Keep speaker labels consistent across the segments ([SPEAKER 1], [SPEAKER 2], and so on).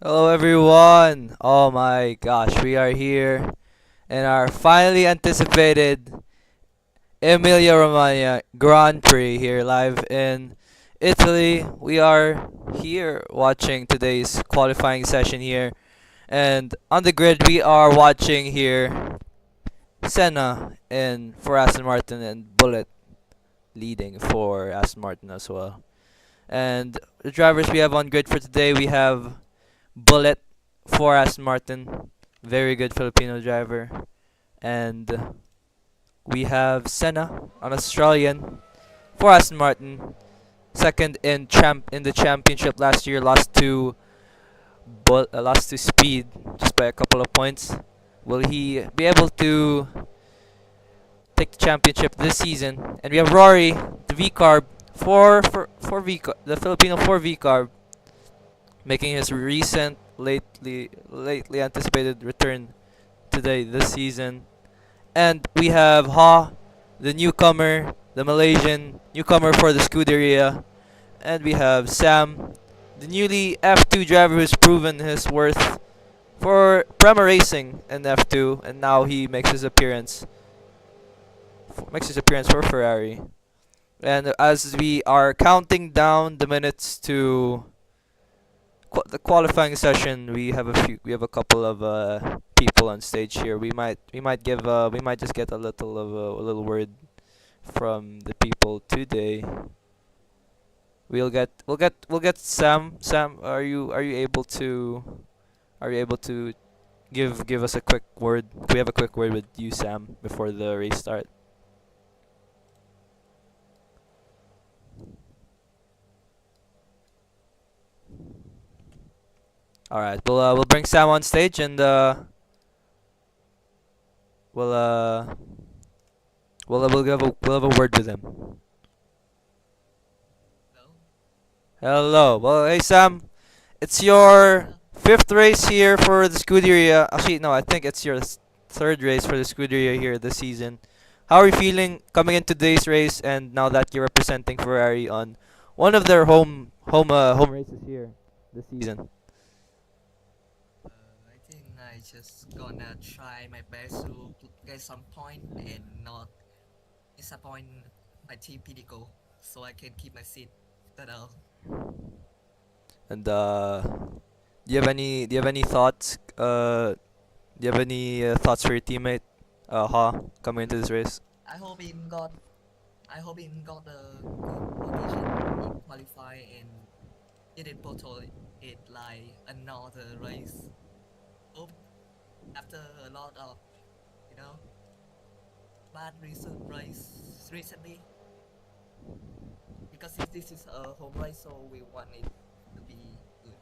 [SPEAKER 1] Hello everyone! Oh my gosh, we are here in our finally anticipated Emilia Romagna Grand Prix here live in Italy. We are here watching today's qualifying session here, and on the grid we are watching here Senna in for Aston Martin and Bullet leading for Aston Martin as well. And the drivers we have on grid for today, we have Bullet for Aston Martin, very good Filipino driver. And we have Senna, an Australian, for Aston Martin, second in the championship last year, lost to Speed just by a couple of points. Will he be able to take the championship this season? And we have Rory, the V Carb, for V the Filipino 4 V Carb, making his recent lately anticipated return today this season. And we have Ha, the newcomer, the Malaysian newcomer for the Scuderia. And we have Sam, the newly F2 driver who's proven his worth for Prema Racing in F2, and now he makes his appearance for Ferrari. And as we are counting down the minutes to the qualifying session, we have a couple of people on stage here. We might just get a little word from the people today. We'll get Sam. Sam, are you able to give us a quick word? We have a quick word with you, Sam, before the race start. All right, we'll bring Sam on stage, and we'll uh we'll have a word with him.
[SPEAKER 2] Hello?
[SPEAKER 1] Hello. Well, hey Sam, it's your
[SPEAKER 2] Yeah.
[SPEAKER 1] fifth race here for the Scuderia. Actually, no, I think it's your third race for the Scuderia here this season. How are you feeling coming into today's race, and now that you're representing Ferrari on one of their home races here this season?
[SPEAKER 2] I think I just gonna try my best to get some point and not disappoint my team Pidico so I can keep my seat. That all.
[SPEAKER 1] And do you have any thoughts? Do you have any thoughts for your teammate, Ha, coming into this race?
[SPEAKER 2] I hope him got I hope him got a good position in qualify and didn't bottle it like another race. Hope after a lot of you know bad recent race recently because this is a home race so we want it to be good.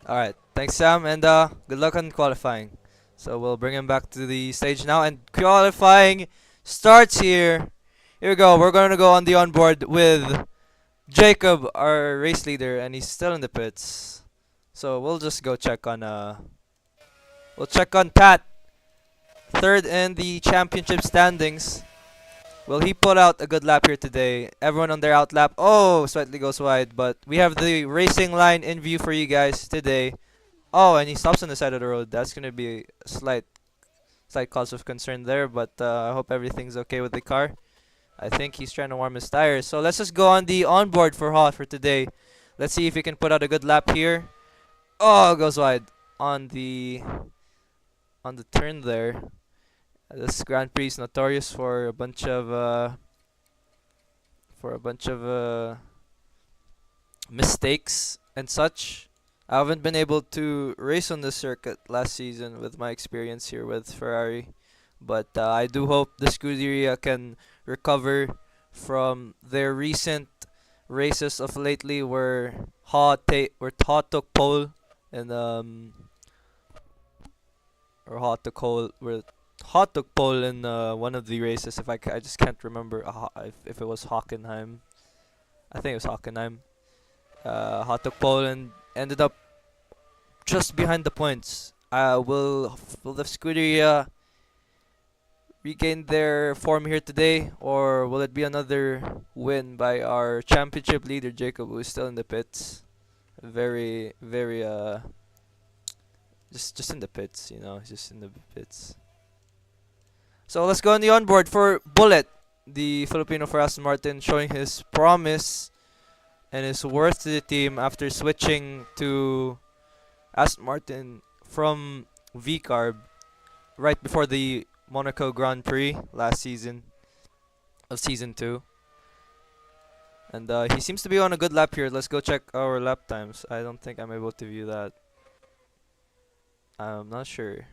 [SPEAKER 1] All right, thanks, Sam, and good luck on qualifying. So we'll bring him back to the stage now, and qualifying starts here. Here we go. We're gonna go on the onboard with Jacob, our race leader, and he's still in the pits. So we'll just go check on Pat, third in the championship standings. Will he put out a good lap here today? Everyone on their out lap. Oh, slightly goes wide, but we have the racing line in view for you guys today. Oh, and he stops on the side of the road. That's gonna be a slight cause of concern there, but I hope everything's okay with the car. I think he's trying to warm his tires. So let's just go on the onboard for Hot for today. Let's see if he can put out a good lap here. Oh, goes wide on the turn there. This Grand Prix is notorious for a bunch of mistakes and such. I haven't been able to race on this circuit last season with my experience here with Ferrari, but I do hope the Scuderia can recover from their recent races of lately, where took pole and or Hot took pole where Hot took pole in one of the races. I just can't remember if it was Hockenheim. I think it was Hockenheim. Hot took pole and ended up just behind the points. Will the Scuderia regain their form here today, or will it be another win by our championship leader Jacob, who is still in the pits? Very just in the pits, he's just in the pits. So let's go on the onboard for Bullet, the Filipino for Aston Martin, showing his promise and his worth to the team after switching to Aston Martin from V-Carb right before the Monaco Grand Prix last season of season 2. And he seems to be on a good lap here. Let's go check our lap times. I don't think I'm able to view that. I'm not sure.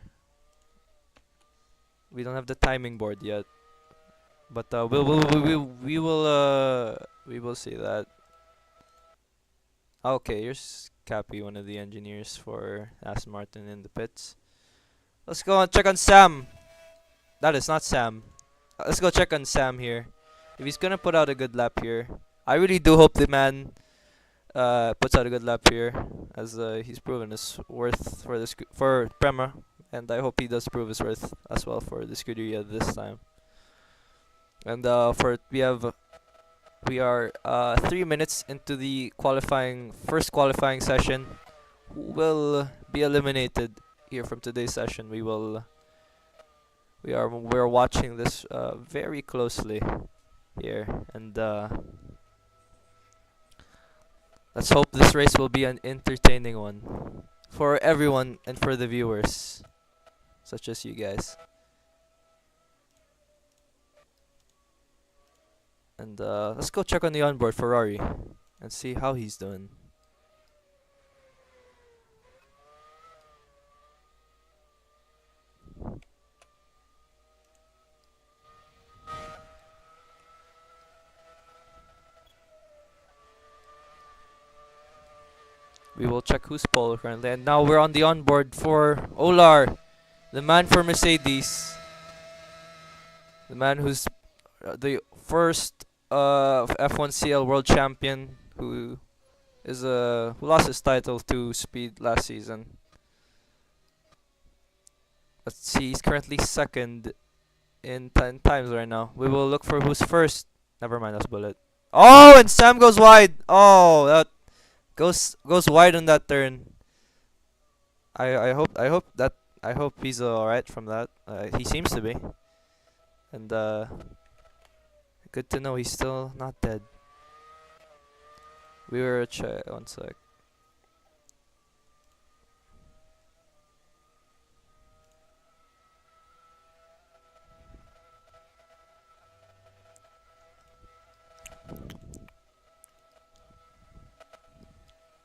[SPEAKER 1] We don't have the timing board yet, but we will see that. Okay, here's Cappy, one of the engineers for Aston Martin in the pits. Let's go and check on Sam. That is not Sam. Let's go check on Sam here. If he's gonna put out a good lap here, I really do hope the man puts out a good lap here, as he's proven his worth for for Prema, and I hope he does prove his worth as well for the Scuderia this time. And we are 3 minutes into the first qualifying session. Who will be eliminated here from today's session? We're watching this very closely here, and let's hope this race will be an entertaining one for everyone and for the viewers, such as you guys. And let's go check on the onboard for Rory and see how he's doing. We will check who's pole currently. And now we're on the onboard for Olar, the man for Mercedes. The man who's the first F1CL world champion who lost his title to Speed last season. Let's see, he's currently second in 10 times right now. We will look for who's first. Never mind, that's Bullet. Oh, and Sam goes wide. Oh, that goes wide on that turn. I hope he's alright from that. He seems to be. And good to know he's still not dead. We were check one sec.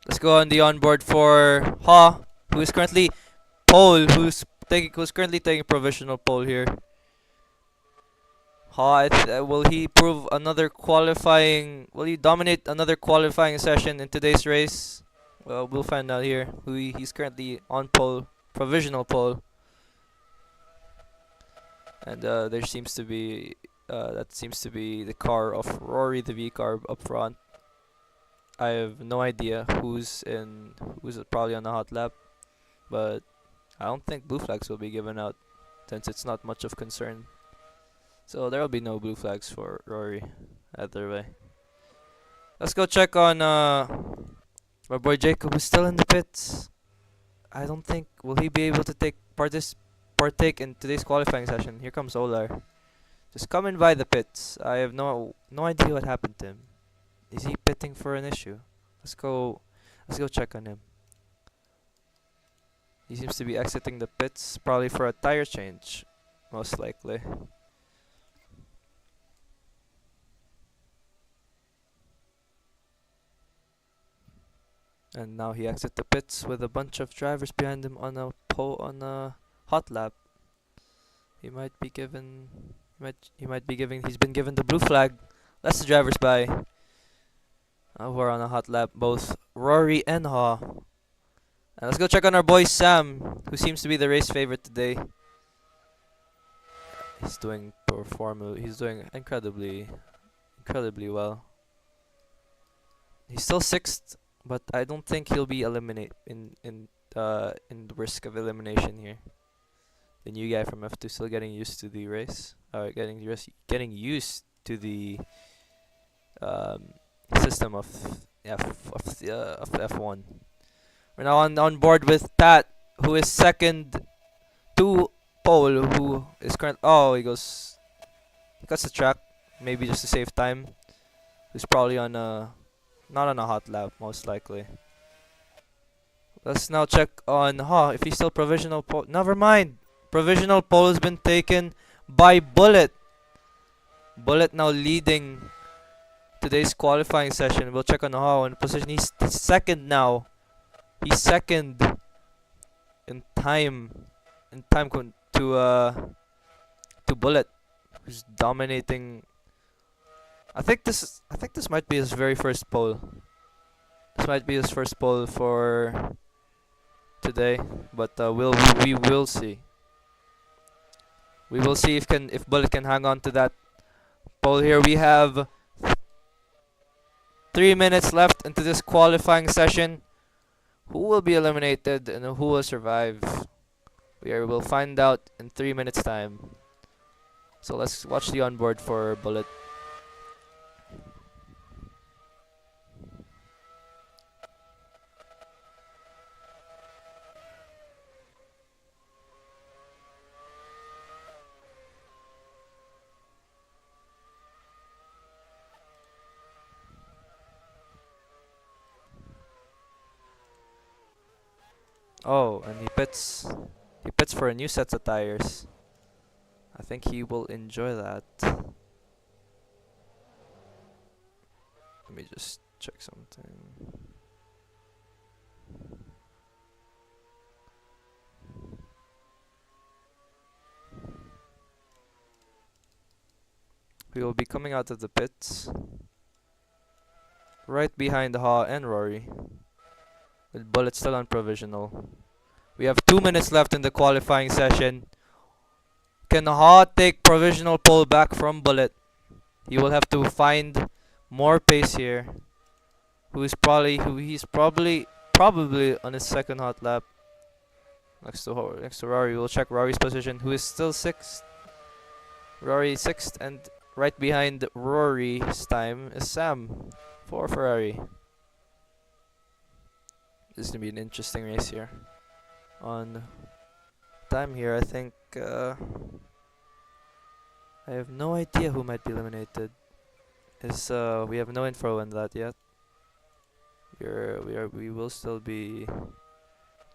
[SPEAKER 1] Let's go on the onboard for Ha, who is currently pole, who's currently taking provisional pole here. Ha, will he prove another qualifying? Will he dominate another qualifying session in today's race? Well, we'll find out here. He's currently on pole, provisional pole, and there seems to be that seems to be the car of Rory, the V-Carb up front. I have no idea who's probably on the hot lap, but I don't think blue flags will be given out since it's not much of concern. So there will be no blue flags for Rory either way. Let's go check on my boy Jacob, who's still in the pits. I don't think will he be able to partake in today's qualifying session. Here comes Olar, just coming by the pits. I have no idea what happened to him. Is he pitting for an issue? Let's go check on him. He seems to be exiting the pits, probably for a tire change, most likely. And now he exits the pits with a bunch of drivers behind him on a hot lap. He might be given he's been given the blue flag. Let's the drivers by. We're on a hot lap, both Rory and Ha. And let's go check on our boy Sam, who seems to be the race favorite today. He's doing incredibly well. He's still 6th, but I don't think he'll be in the risk of elimination here. The new guy from F2 still getting used to the race. Getting used to the system of F1. We're now on board with Pat, who is second to pole, who is current. Oh, he cuts the track, maybe just to save time. Who's probably on a not on a hot lap, most likely. Let's now check on if he's still provisional pole. Never mind. Provisional pole has been taken by Bullet. Bullet now leading today's qualifying session. We'll check on in position. He's second now. He's second in time. To Bullet, who's dominating. I think this might be his very first pole. This might be his first pole for today, but we will see. We will see if Bullet can hang on to that pole here. We have 3 minutes left into this qualifying session. Who will be eliminated and who will survive? We'll find out in 3 minutes time. So let's watch the onboard for Bullet. Oh, and he pits. He pits for a new set of tires. I think he will enjoy that. Let me just check something. We will be coming out of the pits right behind Ha and Rory, with Bullet still on provisional. We have 2 minutes left in the qualifying session. Can Ha take provisional pole back from Bullet? He will have to find more pace here. He's probably on his second hot lap. Next to Rory, we'll check Rory's position, who is still sixth. Rory sixth, and right behind Rory's time is Sam for Ferrari. This is gonna be an interesting race here. On time here, I think I have no idea who might be eliminated. We have no info on that yet. We will still be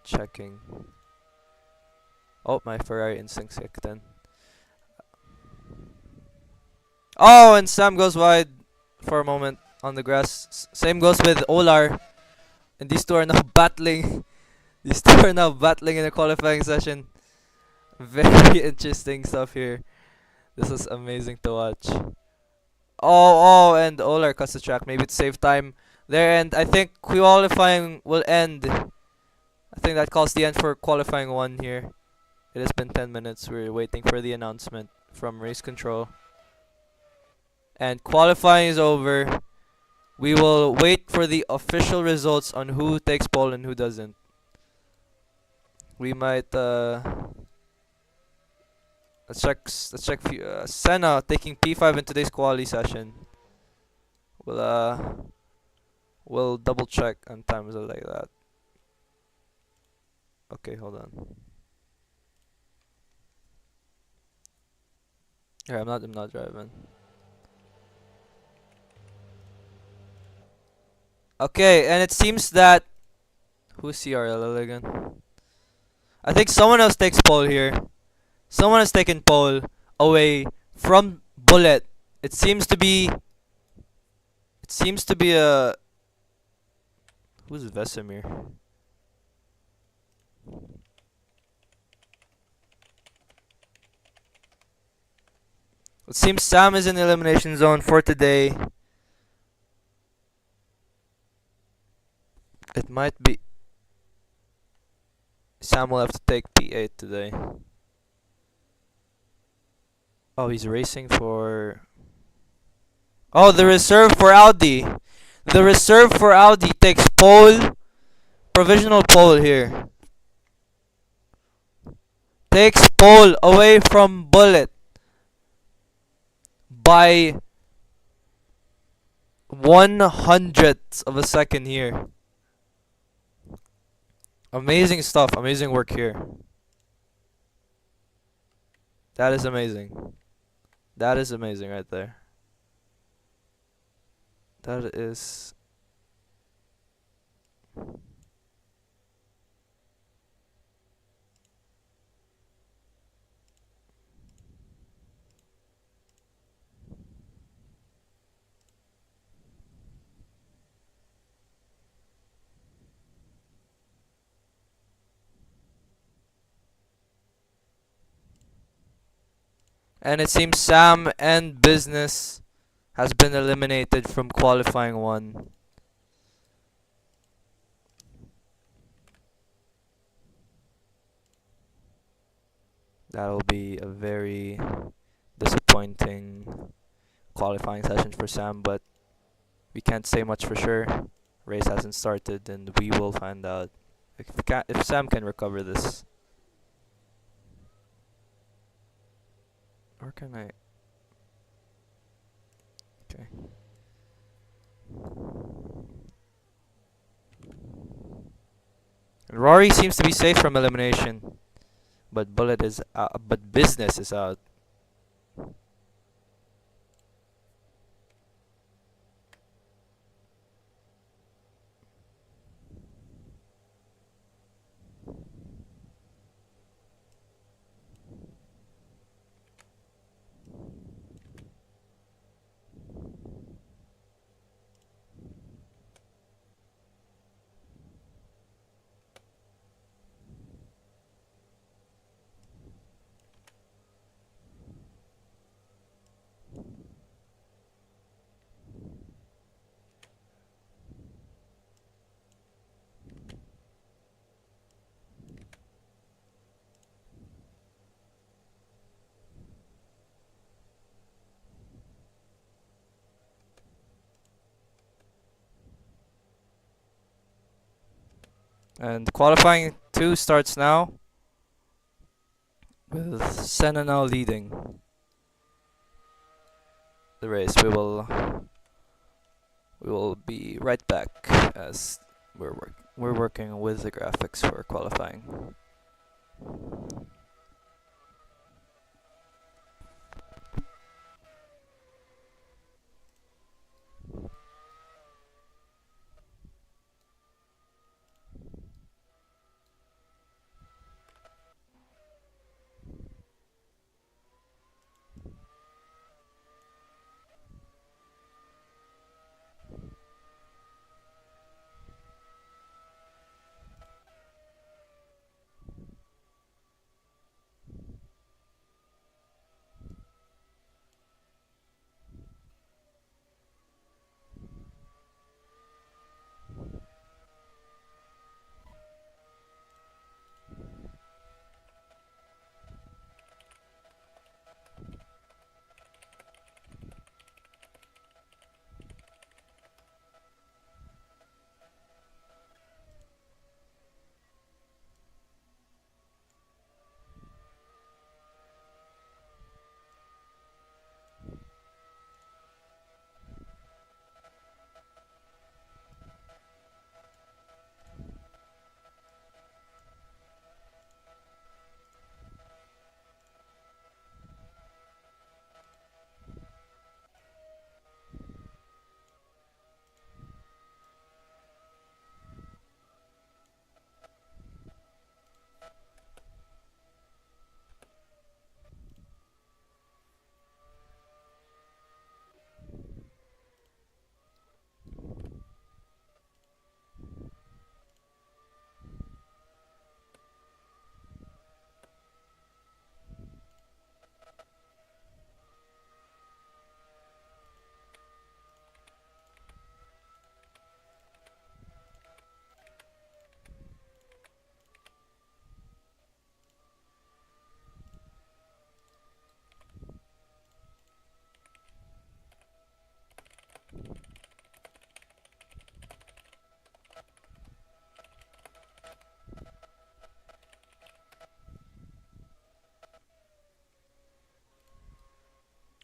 [SPEAKER 1] checking. Oh, my Ferrari instincts kicked in. Oh, and Sam goes wide for a moment on the grass. Same goes with Olar. And these two are now battling. These two are now battling in the qualifying session. Very interesting stuff here. This was amazing to watch. Oh, and Olar cuts the track, maybe to save time there. And I think qualifying will end. I think that calls the end for qualifying 1 here. It has been 10 minutes. We're waiting for the announcement from race control. And qualifying is over. We will wait for the official results on who takes pole and who doesn't. We might let's check Senna taking P5 in today's quali session. We'll double check on times like that. Okay, hold on. Yeah, I'm not driving. Okay, and it seems that who's CRL again? I think someone else takes pole here. Someone has taken pole away from Bullet. It seems to be a who's Vesemir? It seems Sam is in the elimination zone for today. It might be Sam will have to take P8 today. Oh, he's racing for... Oh, the reserve for Audi. The reserve for Audi takes pole. Provisional pole here. Takes pole away from Bullet by 1/100th of a second here. Amazing stuff. Amazing work here. That is amazing. That is amazing right there. That is. And it seems Sam and Business has been eliminated from qualifying one. That'll be a very disappointing qualifying session for Sam, but we can't say much for sure. Race hasn't started, and we will find out if Sam can recover this. Or can I? Okay. And Rory seems to be safe from elimination, but Bullet is but Business is out. And qualifying 2 starts now with Senna now leading the race. We will be right back as we're working with the graphics for qualifying.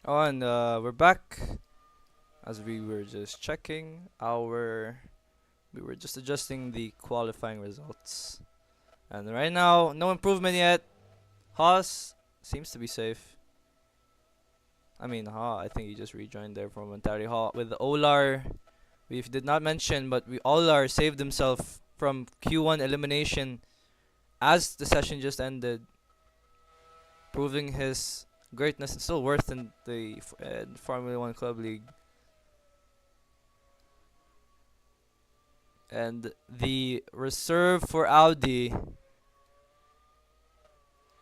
[SPEAKER 1] Oh, and we're back as we were just checking our. We were just adjusting the qualifying results. And right now, no improvement yet. Haas seems to be safe. I mean, I think he just rejoined there for momentarily. With Olar, we did not mention, but Olar saved himself from Q1 elimination as the session just ended, proving his greatness and still worth in the Formula One Club League. And the reserve for Audi,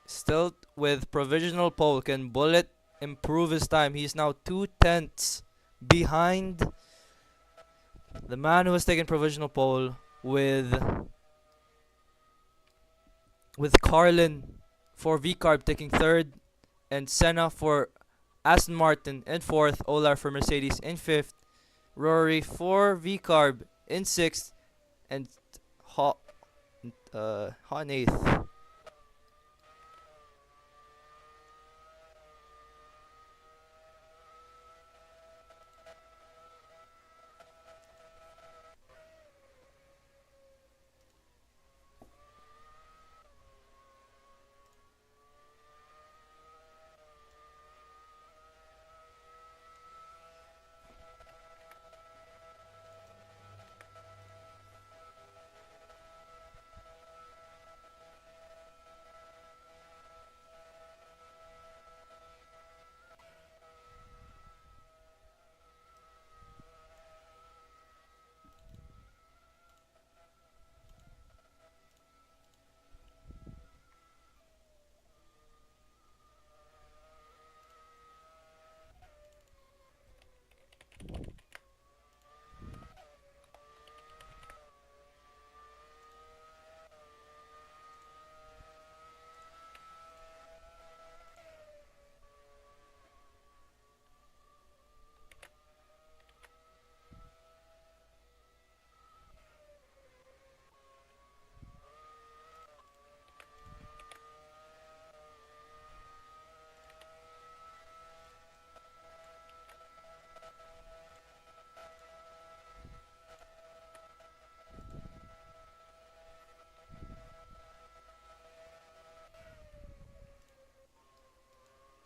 [SPEAKER 1] still with provisional pole, can Bullet improve his time? He's now 2/10 behind the man who has taken provisional pole with Carlin for VCarb taking third, and Senna for Aston Martin in fourth, Olar for Mercedes in fifth, Rory for VCarb in sixth, and Ha in eighth.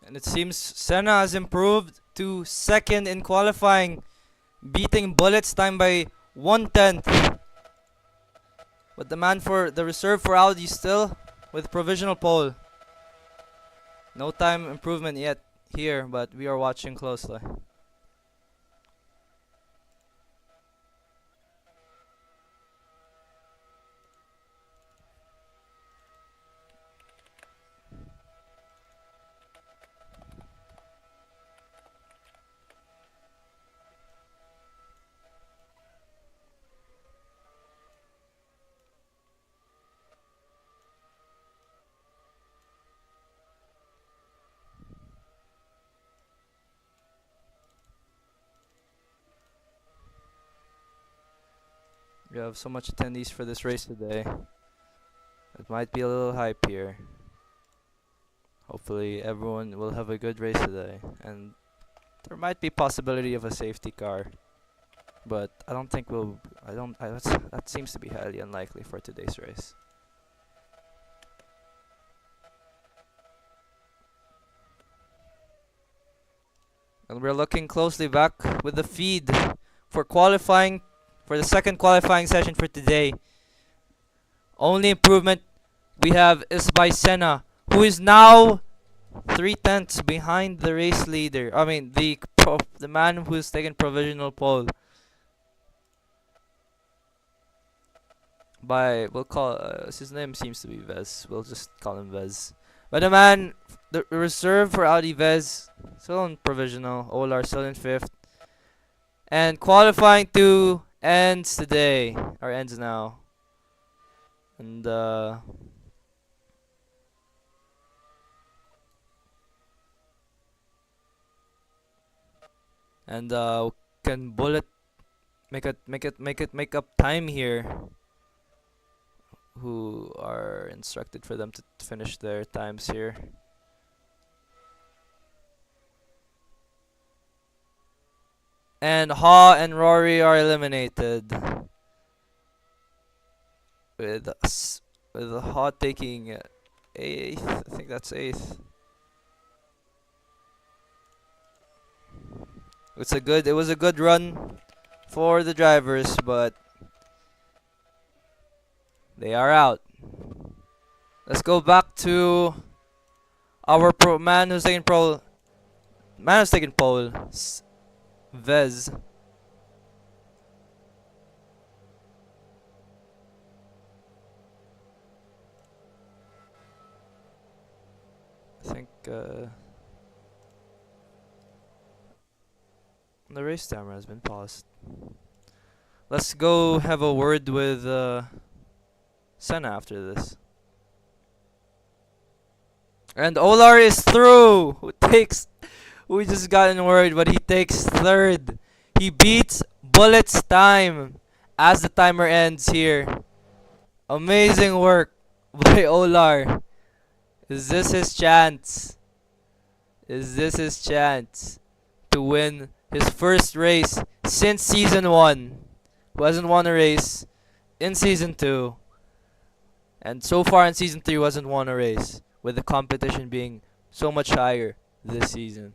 [SPEAKER 1] And it seems Senna has improved to second in qualifying, beating Bullet's time by 1/10. But the man for the reserve for Audi still with provisional pole. No time improvement yet here, but we are watching closely. We have so much attendees for this race today. It might be a little hype here. Hopefully everyone will have a good race today, and there might be possibility of a safety car, but I don't think we'll. I don't. That seems to be highly unlikely for today's race. And we're looking closely back with the feed for qualifying for the second qualifying session for today. Only improvement we have is by Senna, who is now 3/10 behind the race leader. I mean the man who's taken provisional pole. By we'll call his name seems to be Vez. We'll just call him Vez. But the reserve for Audi Vez still on provisional. Olar still in fifth. And qualifying two ends today, or ends now. And can Bullet make up time here? Who are instructed for them to finish their times here? And Ha and Rory are eliminated with with a hot taking eighth. I think that's eighth. It was a good run for the drivers, but they are out. Let's go back to our man who's taking pole, Vez. I think the race timer has been paused. Let's go have a word with Senna after this. And Olar is through. Who just gotten worried, but he takes third. He beats Bullet's time as the timer ends here. Amazing work by Olar. Is this his chance? Is this his chance to win his first race since season 1? Who hasn't won a race in season 2, and so far in season 3 wasn't won a race, with the competition being so much higher this season.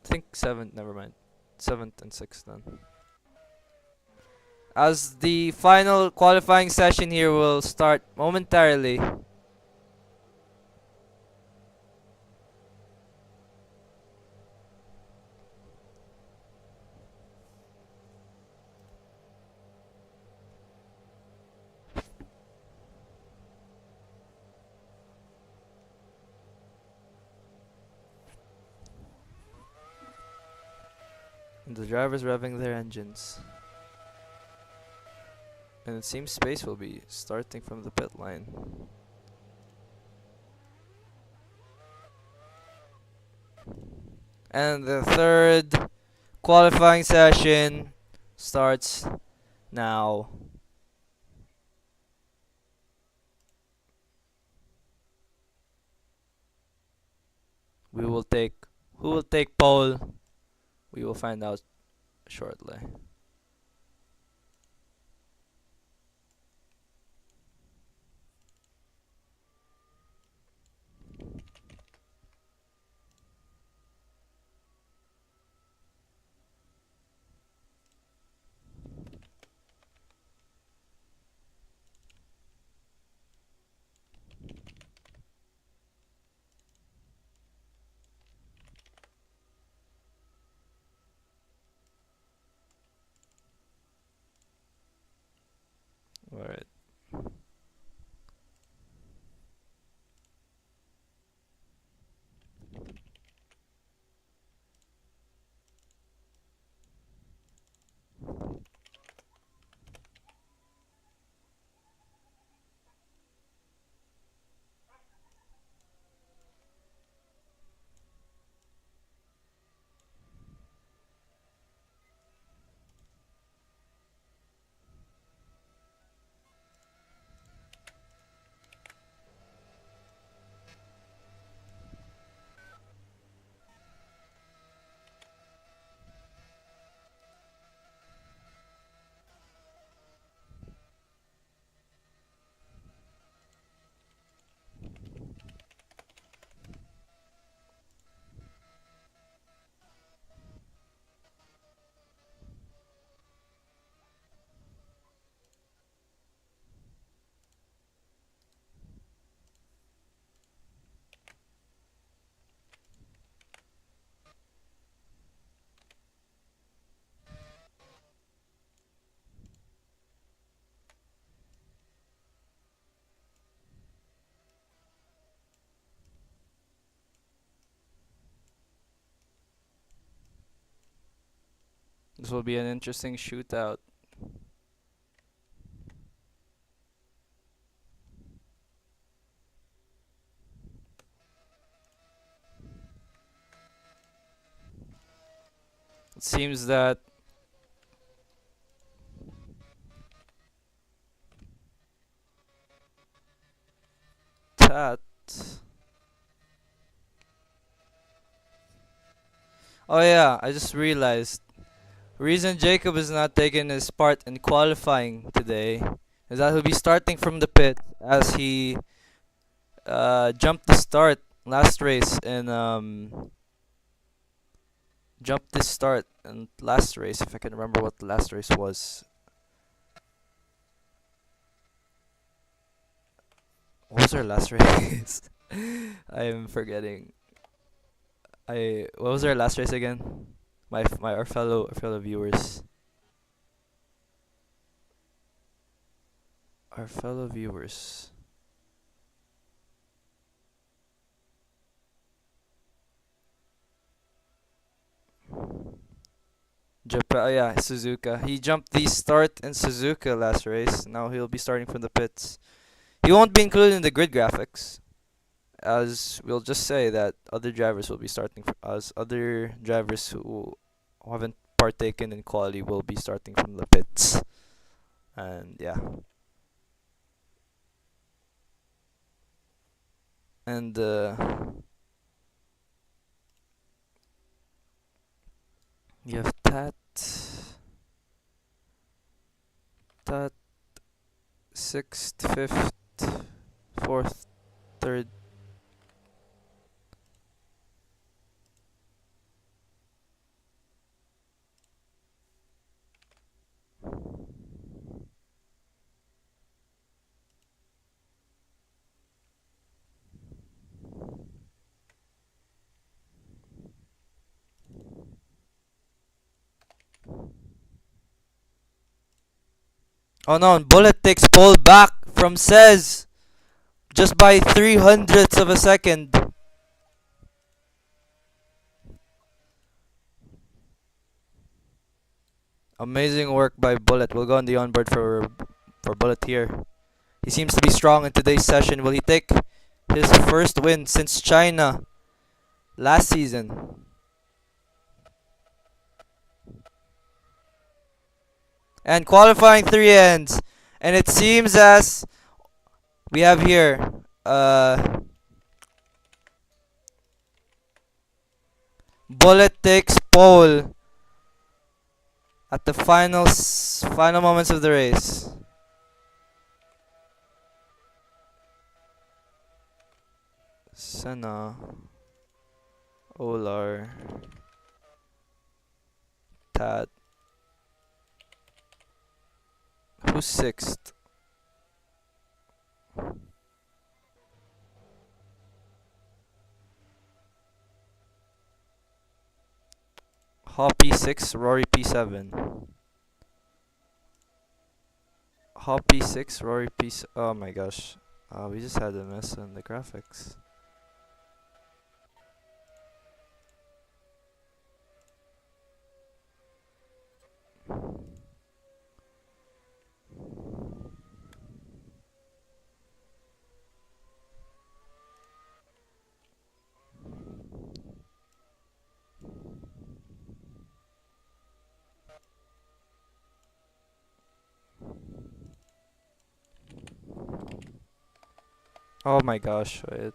[SPEAKER 1] I think seventh, never mind. Seventh and sixth then. As the final qualifying session here will start momentarily. And the drivers revving their engines. And it seems Space will be starting from the pit line. And the third qualifying session starts now. We will take Who will take pole? We will find out shortly. Alright. This will be an interesting shootout. It seems that Tat Oh yeah, I just realized. Reason Jacob is not taking his part in qualifying today is that he'll be starting from the pit as he jumped the start last race in jumped the start in last race if I can remember what the last race was. What was our last race? I am forgetting. I What was our last race again? My our fellow viewers. Our fellow viewers. Japan, yeah, Suzuka. He jumped the start in Suzuka last race. Now he'll be starting from the pits. He won't be included in the grid graphics, as we'll just say that other drivers will be starting as other drivers who haven't partaken in quali will be starting from the pits. And yeah, and you have Tat sixth, fifth, fourth, third. Oh no, and Bullet takes pole back from Says just by 300ths of a second. Amazing work by Bullet. We'll go on the onboard for Bullet here. He seems to be strong in today's session. Will he take his first win since China last season? And qualifying three ends. And it seems as we have here Bullet takes pole at the final moments of the race. Senna, Olar, Tad. Who's sixth? Hoppy 6, Rory P7. Hoppy 6, Rory P7. Oh my gosh. We just had a mess on the graphics. Oh my gosh. Uh,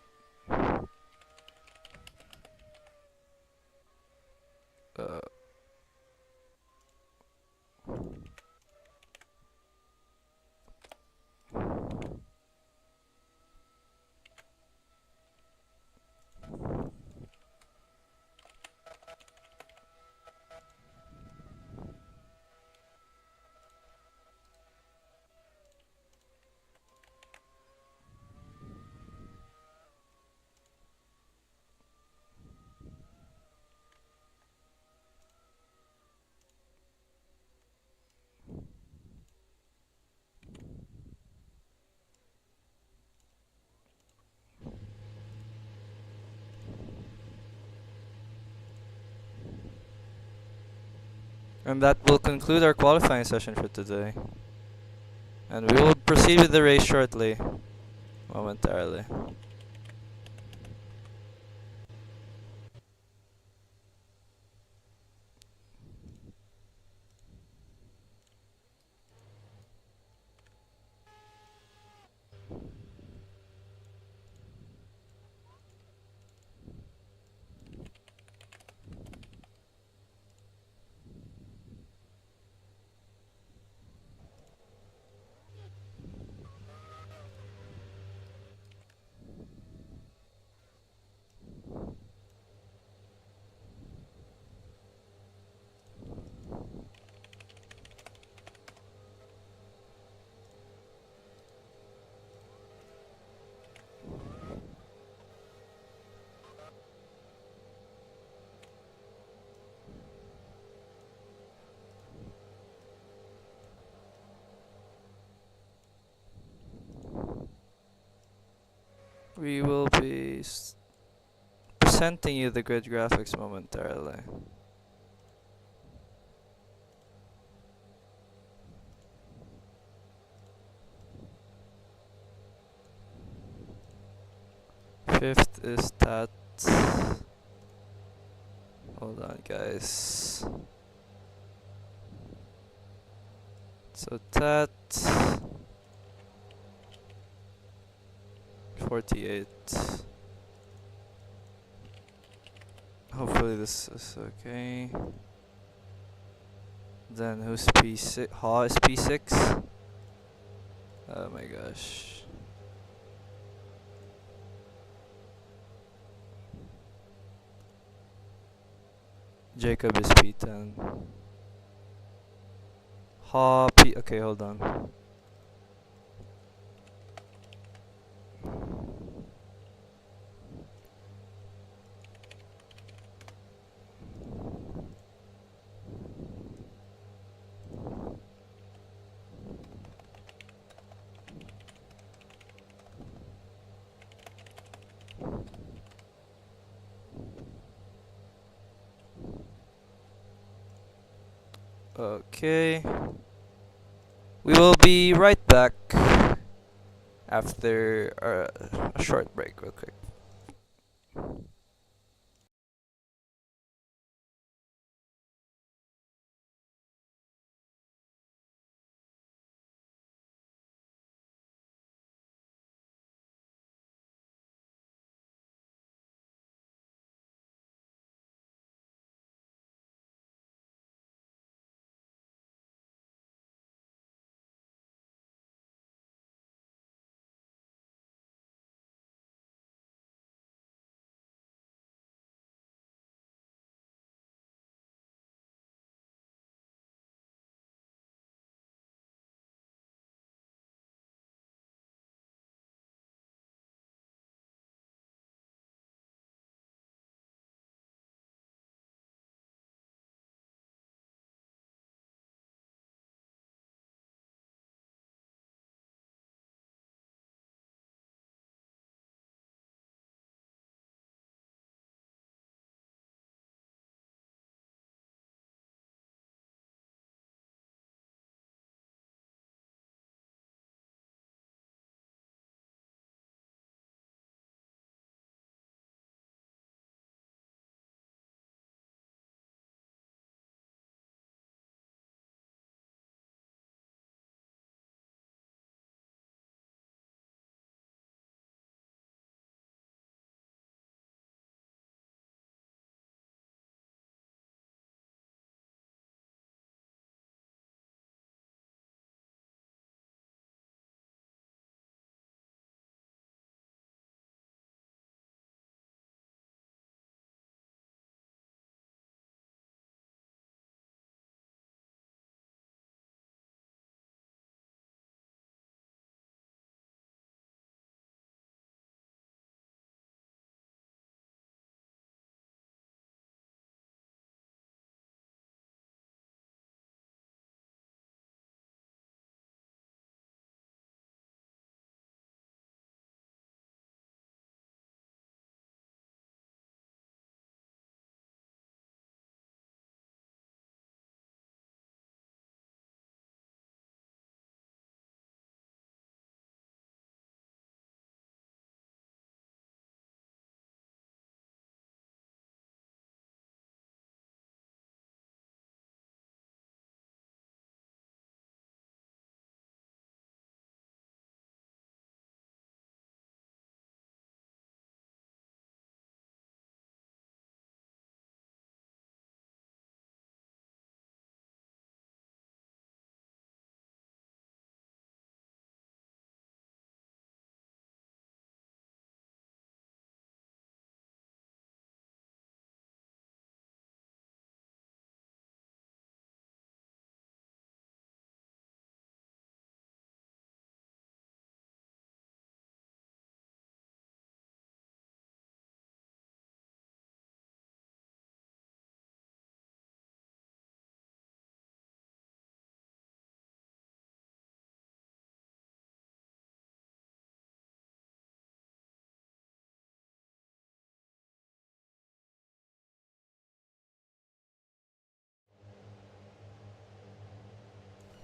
[SPEAKER 1] and that will conclude our qualifying session for today. And we will proceed with the race shortly, momentarily. We will be presenting you the grid graphics momentarily. Fifth is that. Hold on, guys. So that 48. Hopefully this is okay. Then who's P6? Ha is P6. Oh my gosh. Jacob is P10. Ha P. Okay, hold on. Okay. We will be right back after a short break, real quick.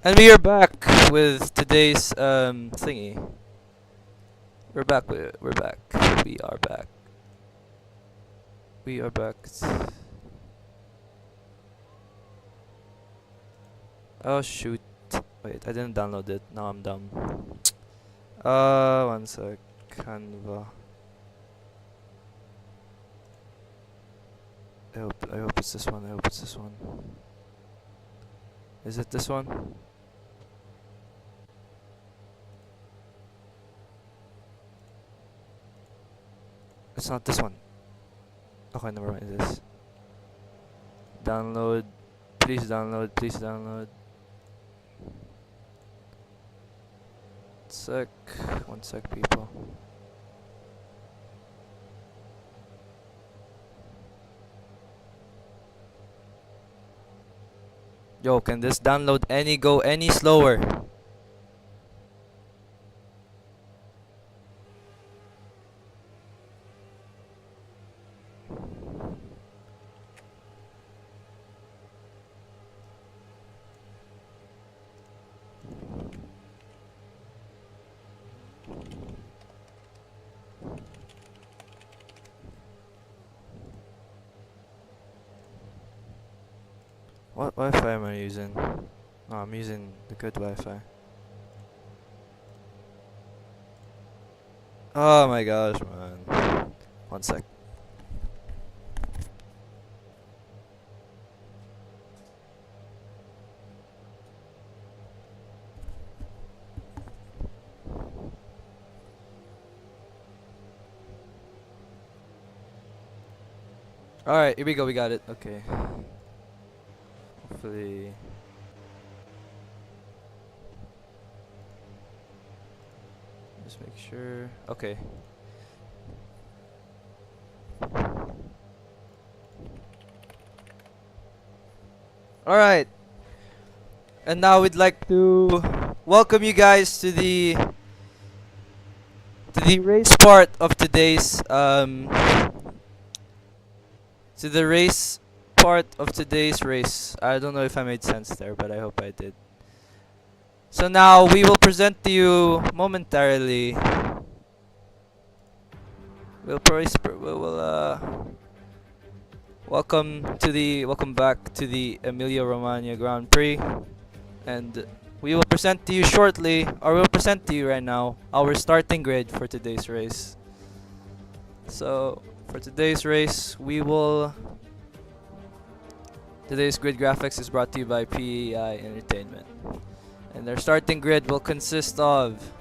[SPEAKER 1] And we are back with today's thingy. We're back. We're back. We are back. We are back. Oh shoot! Wait, I didn't download it. Now I'm dumb. One sec. Canva. I hope it's this one. I hope it's this one. Is it this one? It's not this one. Okay, never mind. It is. Download. Please download. Please download. Sec. 1 sec, people. Yo, can this download go any slower? What Wi-Fi am I using? Oh, I'm using the good Wi-Fi. Oh my gosh, man. 1 sec. Alright, here we go. We got it. Okay. Hopefully. Just make sure. Okay. Alright. And now we'd like to welcome you guys to the race part of today's to the race part of today's race. I don't know if I made sense there, but I hope I did. So now we will present to you momentarily. Welcome back to the Emilia Romagna Grand Prix, and we will present to you shortly, or we'll present to you right now, our starting grid for today's race. So for today's race, today's grid graphics is brought to you by PEI Entertainment, and their starting grid will consist of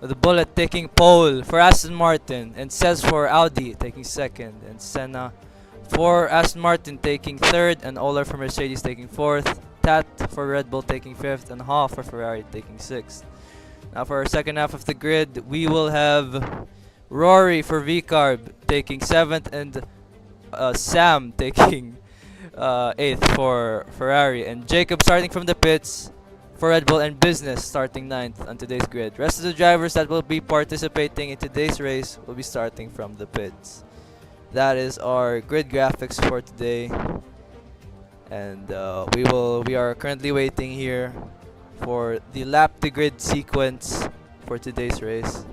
[SPEAKER 1] the Bullet taking pole for Aston Martin, and Cez for Audi taking second, and Senna for Aston Martin taking third, and Ola for Mercedes taking fourth, Tat for Red Bull taking fifth, and Ha for Ferrari taking sixth. Now for our second half of the grid, we will have Rory for VCarb taking seventh, and Sam taking eighth for Ferrari, and Jacob starting from the pits for Red Bull, and Business starting ninth on today's grid. Rest of the drivers that will be participating in today's race will be starting from the pits. That is our grid graphics for today, and we are currently waiting here for the lap to grid sequence for today's race.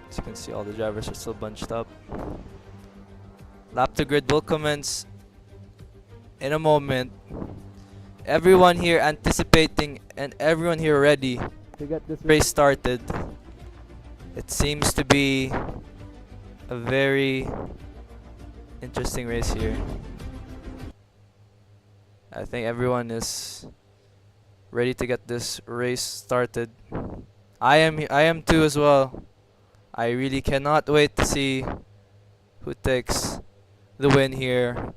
[SPEAKER 1] As you can see, all the drivers are still bunched up. Lap to grid will commence in a moment. Everyone here anticipating and everyone here ready to get this race started. It seems to be a very interesting race here. I think everyone is ready to get this race started. I am too as well. I really cannot wait to see who takes the win here.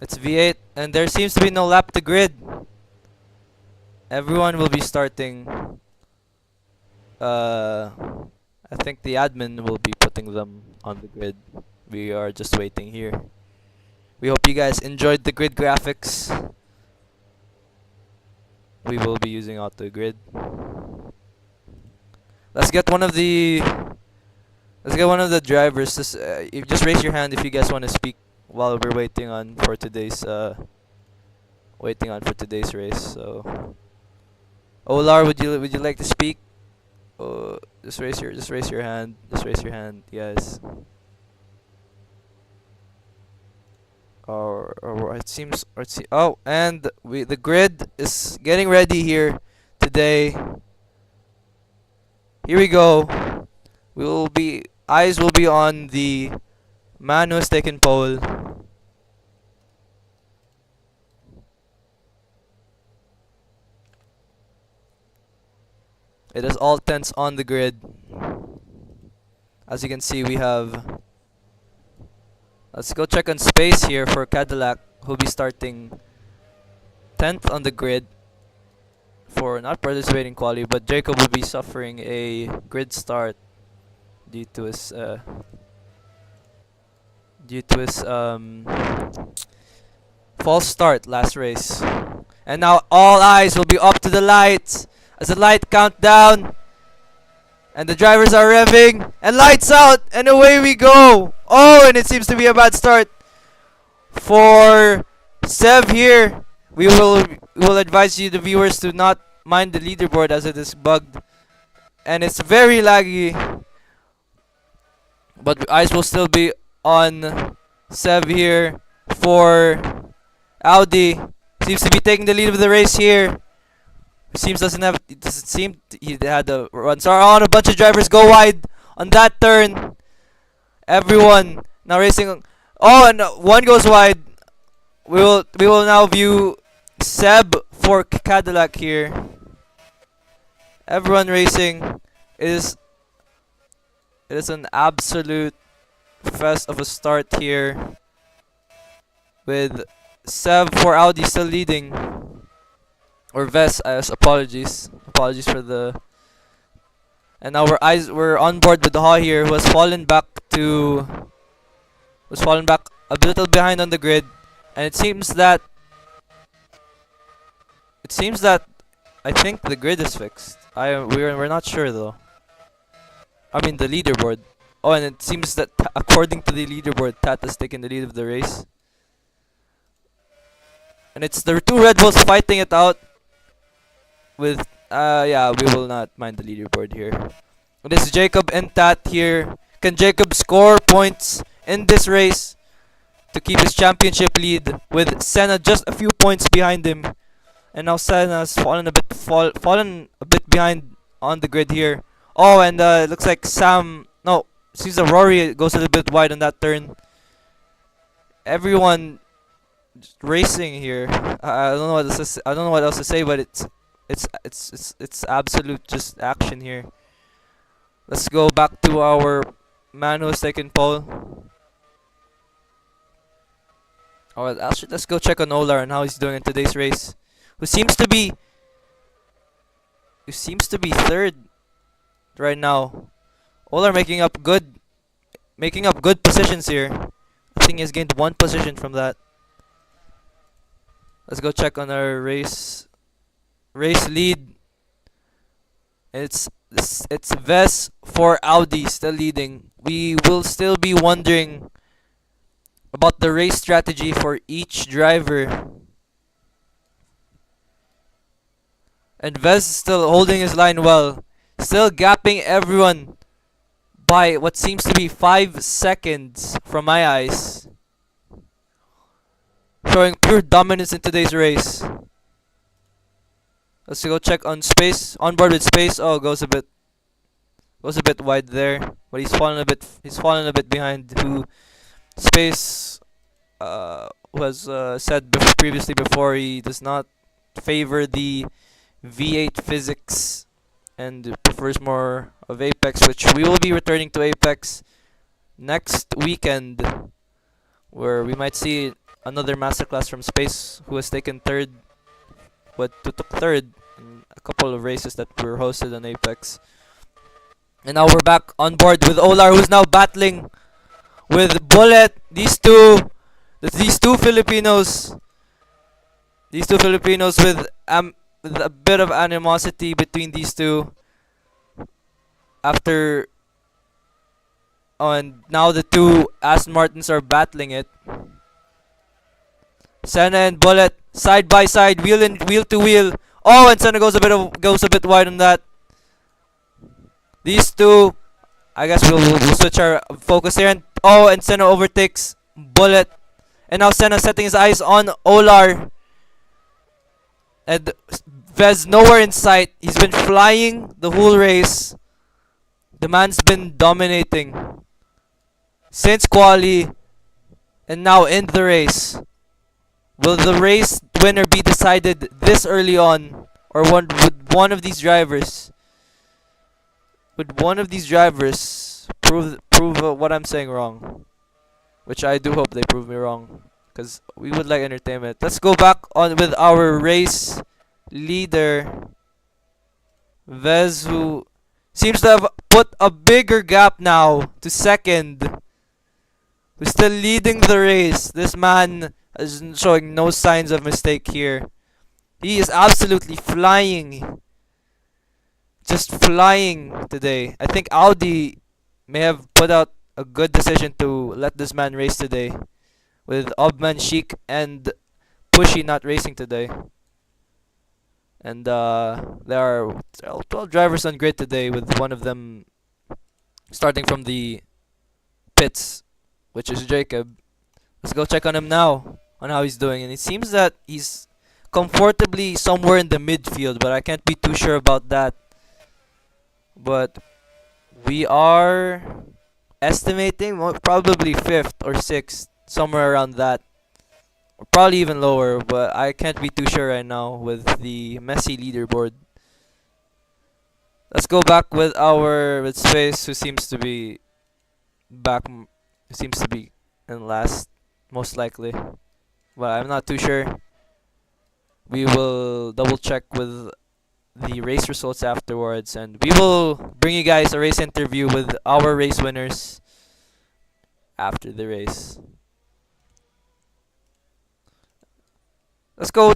[SPEAKER 1] It's V8, and there seems to be no lap to grid. Everyone will be starting. Uh, I think the admin will be putting them on the grid. We are just waiting here. We hope you guys enjoyed the grid graphics. We will be using auto grid. Let's get one of the drivers. Just raise your hand if you guys want to speak while we're waiting on for today's race. So, Olar, would you like to speak? Just raise your hand. Just raise your hand, yes. Or it seems oh, and the grid is getting ready here today. Here we go. Eyes will be on the man who has taken pole. It is all tents on the grid. As you can see, we have. Let's go check on space here for Cadillac, who'll be starting 10th on the grid for not participating in quali, but Jacob will be suffering a grid start due to his false start last race. And now all eyes will be up to the lights as the light countdown. And the drivers are revving. And lights out. And away we go. Oh, and it seems to be a bad start for Sev here. We will advise you, the viewers, to not mind the leaderboard as it is bugged. And it's very laggy. But eyes will still be on Sev here for Audi. Seems to be taking the lead of the race here. It doesn't seem he had the runs are on. A bunch of drivers go wide on that turn. Everyone now racing. Oh, and one goes wide. We will now view Seb for Cadillac here. Everyone racing. It is an absolute fest of a start here, with Seb for Audi still leading. Or Ves, apologies for the. And now we're on board with the Haw here, who has fallen back a little behind on the grid, and it seems that I think the grid is fixed. We're not sure though. I mean the leaderboard. Oh, and it seems that according to the leaderboard, Tat has taken the lead of the race, and it's the two Red Bulls fighting it out. With yeah, we will not mind the leaderboard here. This is Jacob and Tat here. Can Jacob score points in this race to keep his championship lead, with Senna just a few points behind him? And now Senna's fallen a bit behind on the grid here. Oh, and it looks like seems that Rory goes a little bit wide on that turn. Everyone just racing here. I don't know what else to say, but it's absolute just action here. Let's go back to our man who's taken pole. Alright, actually, let's go check on Olar and how he's doing in today's race. Who seems to be third right now. Olar making up good positions here. I think he's gained one position from that. Let's go check on our race lead. It's Ves for Audi still leading. We will still be wondering about the race strategy for each driver. And Ves is still holding his line well, still gapping everyone by what seems to be 5 seconds from my eyes, showing pure dominance in today's race. Let's go check on space. On board with space. Oh, goes a bit wide there, but he's fallen a bit behind. Who space was said previously before, he does not favor the V8 physics and prefers more of Apex, which we will be returning to Apex next weekend, where we might see another masterclass from Space, who has taken third. But who took third in a couple of races that were hosted on Apex. And now we're back on board with Olar, who's now battling with Bullet. These two Filipinos, with a bit of animosity between these two. After and now the two Aston Martins are battling it. Senna and Bullet side by side, wheel to wheel. Oh, and Senna goes a bit wide on that. These two, I guess we'll switch our focus here. And Senna overtakes Bullet, and now Senna setting his eyes on Olar. And Vez nowhere in sight. He's been flying the whole race. The man's been dominating since quali, and now in the race. Will the race winner be decided this early on, or would one of these drivers prove what I'm saying wrong? Which I do hope they prove me wrong, because we would like entertainment. Let's go back on with our race leader, Vez, who seems to have put a bigger gap now to second, who's still leading the race. This man is showing no signs of mistake here. He is absolutely flying. Just flying today. I think Audi may have put out a good decision to let this man race today, with Obman, Sheik, and Pushy not racing today. And there are 12 drivers on grid today, with one of them starting from the pits, which is Jacob. Let's go check on him now, on how he's doing. And it seems that he's comfortably somewhere in the midfield, but I can't be too sure about that. But we are estimating probably 5th or 6th, somewhere around that. Or probably even lower, but I can't be too sure right now with the messy leaderboard. Let's go back with Space, who seems to be in last, most likely. But I'm not too sure. We will double check with the race results afterwards, and we will bring you guys a race interview with our race winners after the race. Let's go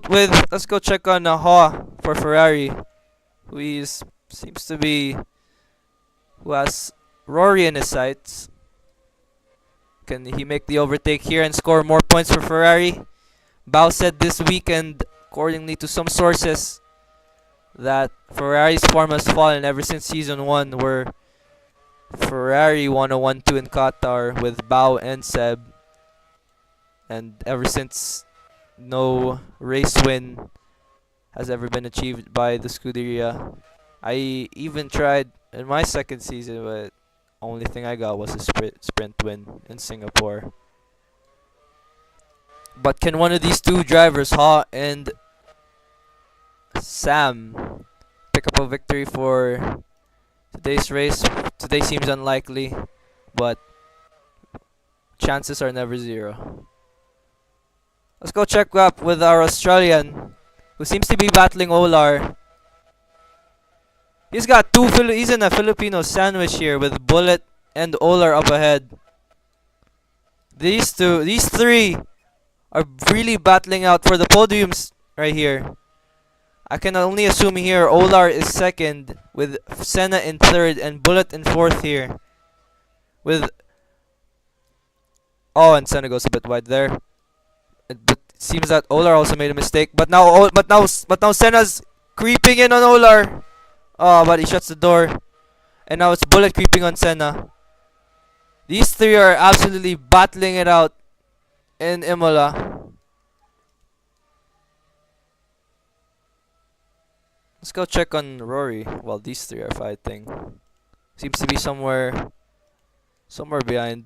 [SPEAKER 1] check on Ha for Ferrari, who has Rory in his sights. Can he make the overtake here and score more points for Ferrari? Bao said this weekend, accordingly to some sources, that Ferrari's form has fallen ever since season 1, where Ferrari won a 1-2 in Qatar with Bao and Seb, and ever since, no race win has ever been achieved by the Scuderia. I even tried in my second season, but only thing I got was a sprint win in Singapore. But can one of these two drivers, Ha and Sam, pick up a victory for today's race? Today seems unlikely, but chances are never zero. Let's go check up with our Australian, who seems to be battling Olar. He's in a Filipino sandwich here with Bullet and Olar up ahead. These three are really battling out for the podiums right here. I can only assume here Olar is second, with Senna in third and Bullet in fourth here. And Senna goes a bit wide there. But it seems that Olar also made a mistake. But now Senna's creeping in on Olar. Oh, but he shuts the door. And now it's Bullet creeping on Senna. These three are absolutely battling it out in Imola. Let's go check on Rory while these three are fighting. Seems to be somewhere behind.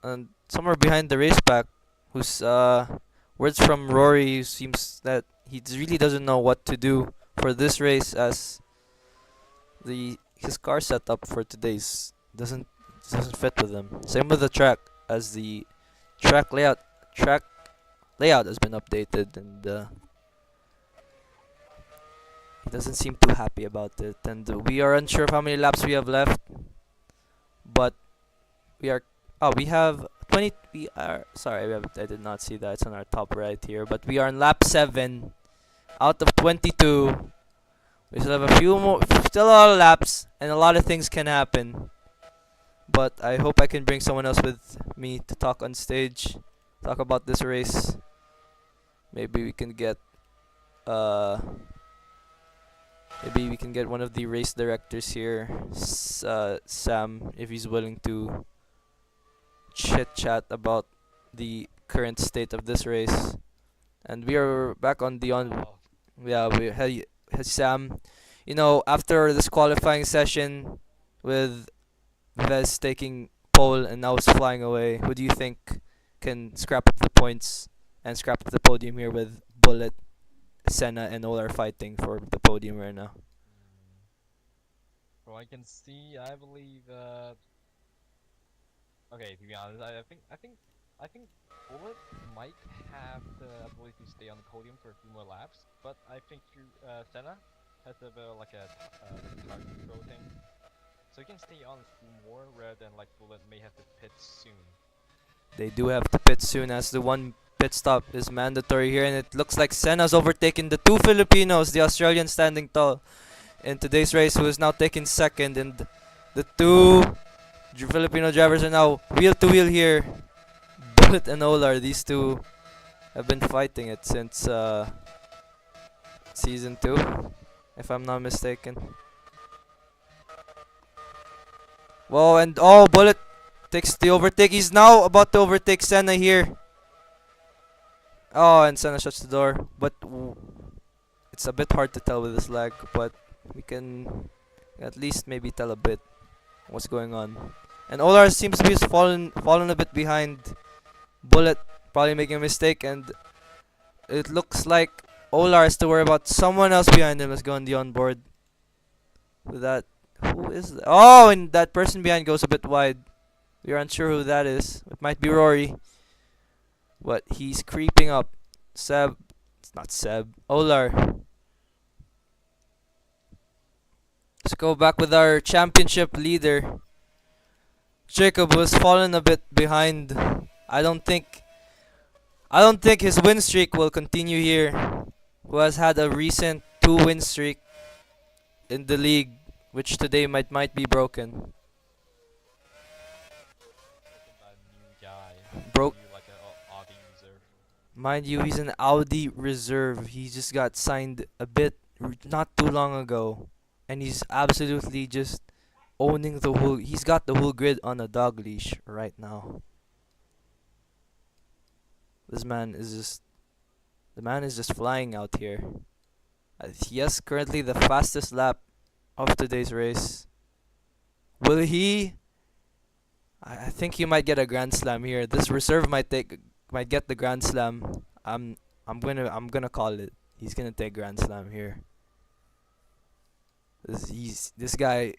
[SPEAKER 1] And somewhere behind the race pack. Who's words from Rory seems that he really doesn't know what to do for this race, as his car setup for today's doesn't fit with him. Same with the track, as the track layout has been updated, and He doesn't seem too happy about it, and we are unsure of how many laps we have left. But we are. Oh, we have 20. We are. Sorry, I did not see that. It's on our top right here. But we are on lap 7 out of 22. We still have a few more. Still a lot of laps, and a lot of things can happen. But I hope I can bring someone else with me to talk on stage, talk about this race. Maybe we can get uh maybe we can get one of the race directors here, Sam, if he's willing to chit chat about the current state of this race. And we are back on the on.
[SPEAKER 3] Oh,
[SPEAKER 1] Yeah, hey Sam. You know, after this qualifying session with Vez taking pole and now is flying away, who do you think can scrap up the points and scrap up the podium here with Bullet, Senna, and all are fighting for the podium right now?
[SPEAKER 3] from what I can see, I believe. Okay, to be honest, I think Bullet might have the ability to stay on the podium for a few more laps, but I think Senna has a bit of like a target control thing, so he can stay on a few more rather than like Bullet may have to pit soon.
[SPEAKER 1] They do have to pit soon as the one pit stop is mandatory here, and it looks like Senna's overtaken the two Filipinos, the Australian standing tall in today's race, who is now taking second, and the two Filipino drivers are now wheel to wheel here. Bullet and Olar, these two have been fighting it since season 2, if I'm not mistaken. Whoa, and oh, Bullet takes the overtake. He's now about to overtake Senna here. Oh, and Senna shuts the door. But it's a bit hard to tell with this lag, but we can at least maybe tell a bit what's going on. And Olar seems to be fallen a bit behind Bullet, probably making a mistake, and it looks like Olar has to worry about someone else behind him. Let's go on the onboard. With that, who is that? Oh, and that person behind goes a bit wide. We are unsure who that is. It might be Rory, but he's creeping up. Seb, it's not Seb. Olar. Let's go back with our championship leader. Jacob was fallen a bit behind. I don't think his win streak will continue here. Who has had a recent 2-win streak in the league, which today might be broken.
[SPEAKER 3] That new guy,
[SPEAKER 1] Broke.
[SPEAKER 3] new like a Audi reserve.
[SPEAKER 1] Mind you, he's an Audi reserve. He just got signed a bit not too long ago, and he's absolutely just owning the whole. He's got the whole grid on a dog leash right now. This man is just. The man is just flying out here. He has currently the fastest lap of today's race. Will he? I think he might get a grand slam here. This reserve might get the grand slam. I'm gonna call it. He's gonna take grand slam here. This guy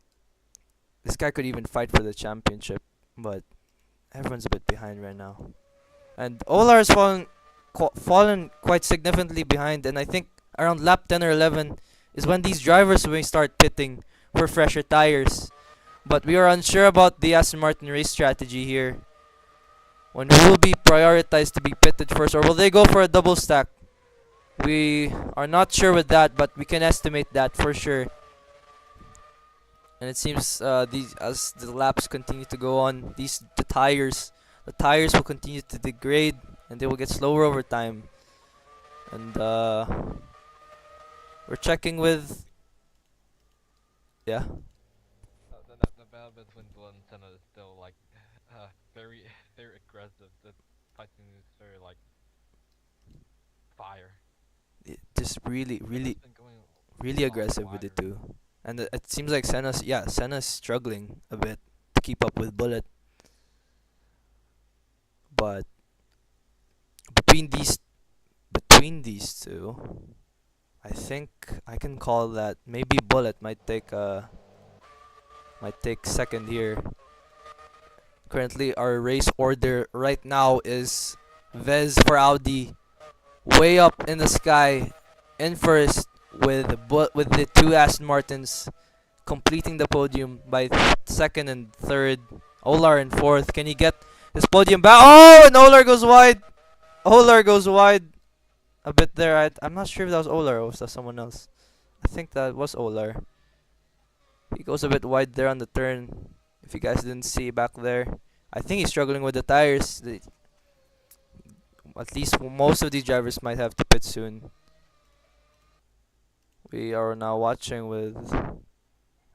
[SPEAKER 1] could even fight for the championship, but everyone's a bit behind right now. And Olar has fallen quite significantly behind, and I think around lap 10 or 11 is when these drivers may start pitting for fresher tires. But we are unsure about the Aston Martin race strategy here. When who will be prioritized to be pitted first, or will they go for a double stack? We are not sure with that, but we can estimate that for sure. And it seems as the laps continue to go on, the tires will continue to degrade, and they will get slower over time. And we're checking with, yeah.
[SPEAKER 3] The battle between Bullet and Senna is still like very very aggressive. The fighting is very like fire.
[SPEAKER 1] Just really, really,
[SPEAKER 3] It's been going
[SPEAKER 1] really
[SPEAKER 3] on
[SPEAKER 1] aggressive with the
[SPEAKER 3] fire.
[SPEAKER 1] two. And it seems like Senna's struggling a bit to keep up with Bullet. But between these two, I think I can call that maybe Bullet might take second here. Currently, our race order right now is Vez for Audi, way up in the sky, in first. with the two Aston Martins completing the podium by second and third. Olar in fourth. Can he get his podium back? Oh, and Olar goes wide. Olar goes wide a bit there. I'm not sure if that was Olar or was that someone else. I think that was Olar. He goes a bit wide there on the turn. If you guys didn't see back there, I think he's struggling with the tires. At least most of these drivers might have to pit soon. We are now watching with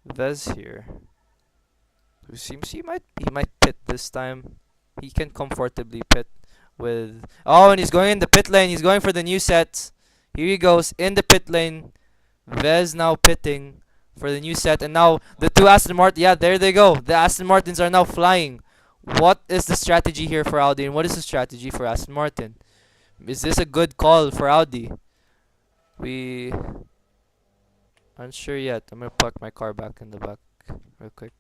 [SPEAKER 1] Vez here, who seems he might pit this time. He can comfortably pit with. Oh, and he's going in the pit lane. He's going for the new set. Here he goes in the pit lane. Vez now pitting for the new set, and now the two Aston Martin. Yeah, there they go. The Aston Martins are now flying. What is the strategy here for Audi, and what is the strategy for Aston Martin? Is this a good call for Audi? We aren't sure yet. I'm gonna park my car back in the back real quick.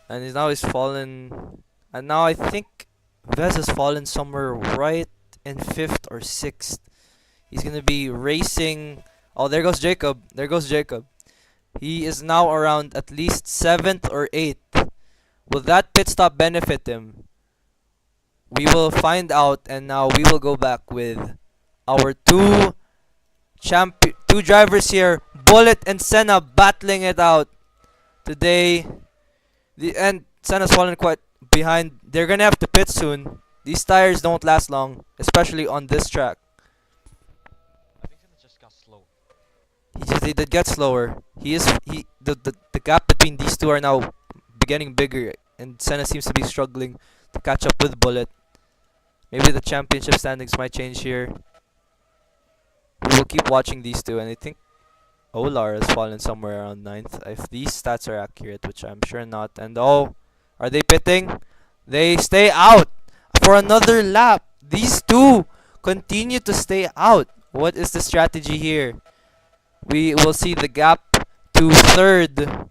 [SPEAKER 1] And he's fallen, and now I think Vez has fallen somewhere right in fifth or sixth. He's gonna be racing. Oh, there goes Jacob. There goes Jacob. He is now around at least seventh or eighth. Will that pit stop benefit him? We will find out, and now we will go back with our two drivers here, Bullet and Senna, battling it out today. And Senna's fallen quite behind. They're gonna have to pit soon. These tires don't last long, especially on this track.
[SPEAKER 3] I think Senna just got slow.
[SPEAKER 1] He did get slower. The gap between these two are now getting bigger, and Senna seems to be struggling to catch up with Bullet. Maybe the championship standings might change here. We will keep watching these two, and I think Olar has fallen somewhere around ninth. If these stats are accurate, which I'm sure not. And oh, are they pitting? They stay out for another lap. These two continue to stay out. What is the strategy here? We will see the gap to third.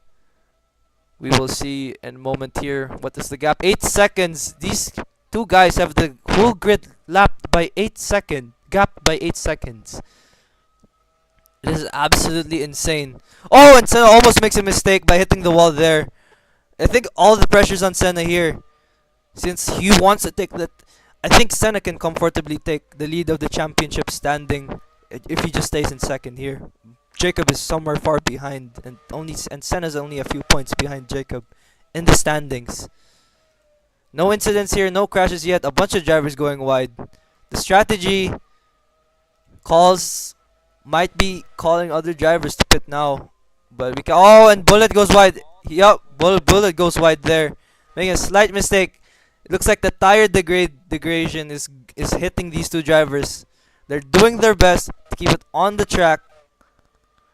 [SPEAKER 1] We will see in a moment here. What is the gap? 8 seconds. These two guys have the whole grid lapped by 8 seconds. Gap by 8 seconds. It is absolutely insane. Oh, and Senna almost makes a mistake by hitting the wall there. I think all the pressure's on Senna here, since he wants to take that. I think Senna can comfortably take the lead of the championship standing if he just stays in second here. Jacob is somewhere far behind, and Senna's only a few points behind Jacob in the standings. No incidents here, no crashes yet. A bunch of drivers going wide. The strategy calls might be calling other drivers to pit now, but we can. Oh, and Bullet goes wide. Yup, Bullet goes wide there, making a slight mistake. It looks like the tire degradation is hitting these two drivers. They're doing their best to keep it on the track,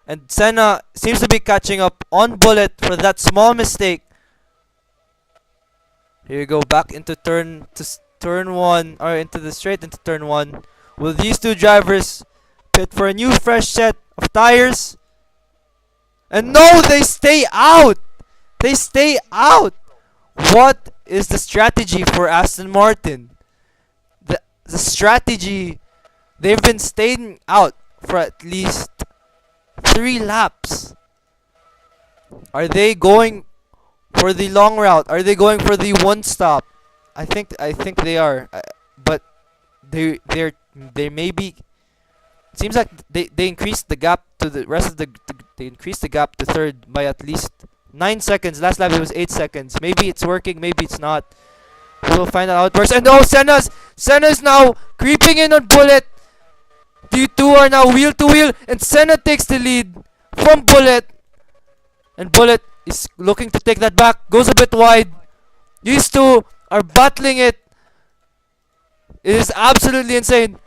[SPEAKER 1] and Senna seems to be catching up on Bullet for that small mistake. Here you go, back into turn one, or straight into turn one. Will these two drivers pit for a new fresh set of tires? And no, they stay out. They stay out. What is the strategy for Aston Martin? The strategy, they've been staying out for at least 3 laps. Are they going for the long route? Are they going for the one stop? I think they are, but they may be. It seems like they increased the gap to the rest of they increased the gap to third by at least 9 seconds. Last lap it was 8 seconds. Maybe it's working, maybe it's not. We will find out how it works. And oh, Senna's now creeping in on Bullet. The two are now wheel to wheel, and Senna takes the lead from Bullet. And Bullet is looking to take that back. Goes a bit wide. These two are battling it. It is absolutely insane.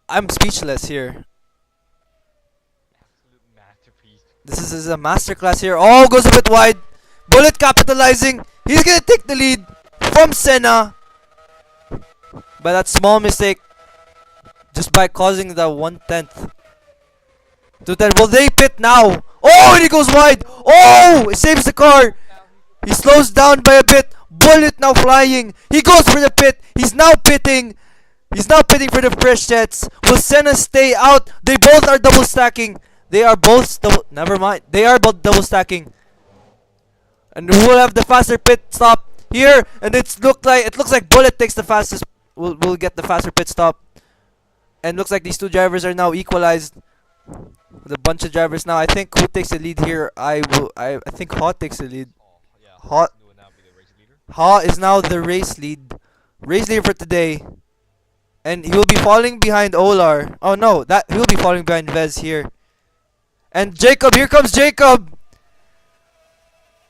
[SPEAKER 1] I'm speechless here.
[SPEAKER 3] Absolute masterpiece.
[SPEAKER 1] This is a masterclass here. Oh, goes a bit wide. Bullet capitalizing. He's gonna take the lead from Senna by that small mistake, just by causing the 1/10 to that. Will they pit now? Oh, and he goes wide. Oh, it saves the car. He slows down by a bit. Bullet now flying. He goes for the pit. He's now pitting. He's now pitting for the fresh jets. Will Senna stay out? They both are double stacking. They are both double. Never mind. They are both double stacking. And we'll have the faster pit stop here. And it looks like Bullet takes the fastest. Will get the faster pit stop. And looks like these two drivers are now equalized. With a bunch of drivers now. I think who takes the lead here? I think Hot takes the lead.
[SPEAKER 3] Oh, yeah.
[SPEAKER 1] Hot.
[SPEAKER 3] Will now be the race leader.
[SPEAKER 1] Ha is now the race lead. Race leader for today. And he will be falling behind Olar. Oh no, that he will be falling behind Vez here. And Jacob, here comes Jacob.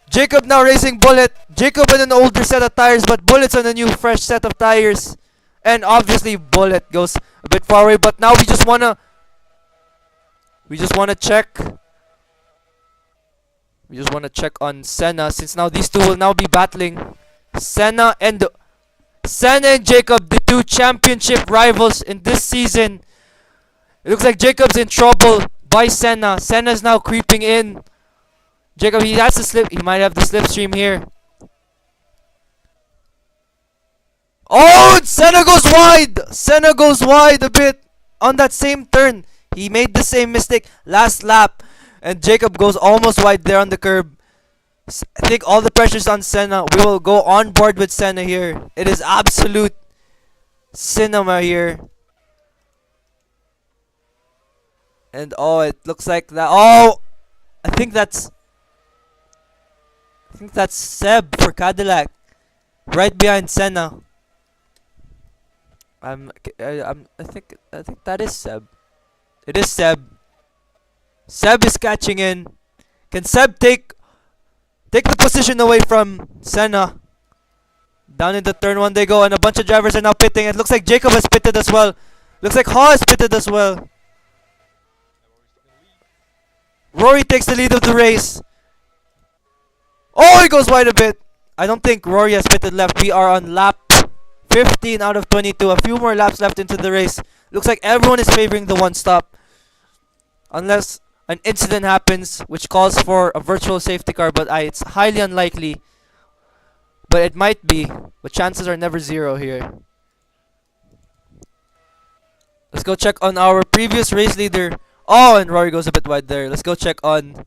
[SPEAKER 1] Jacob now racing Bullet. Jacob with an older set of tires, but Bullet's on a new fresh set of tires. And obviously Bullet goes a bit far away, but now we just wanna check. We just wanna check on Senna, since now these two will now be battling. Senna and Jacob, the two championship rivals in this season. It looks like Jacob's in trouble by Senna. Senna's now creeping in. Jacob, he has to slip. He might have the slipstream here. Oh, Senna goes wide. Senna goes wide a bit on that same turn. He made the same mistake last lap. And Jacob goes almost wide there on the curb. I think all the pressure's on Senna. We will go on board with Senna here. It is absolute cinema here. And oh, it looks like that. Oh, I think that's Seb for Cadillac, right behind Senna. I think that is Seb. It is Seb. Seb is catching in. Can Seb take the position away from Senna? Down into turn 1 they go, and a bunch of drivers are now pitting. It looks like Jacob has pitted as well. Looks like Ha has pitted as well. Rory takes the lead of the race. Oh, he goes wide a bit. I don't think Rory has pitted left. We are on lap 15 out of 22. A few more laps left into the race. Looks like everyone is favoring the one stop. Unless an incident happens which calls for a virtual safety car, but it's highly unlikely. But it might be. But chances are never zero here. Let's go check on our previous race leader. Oh, and Rory goes a bit wide there. Let's go check on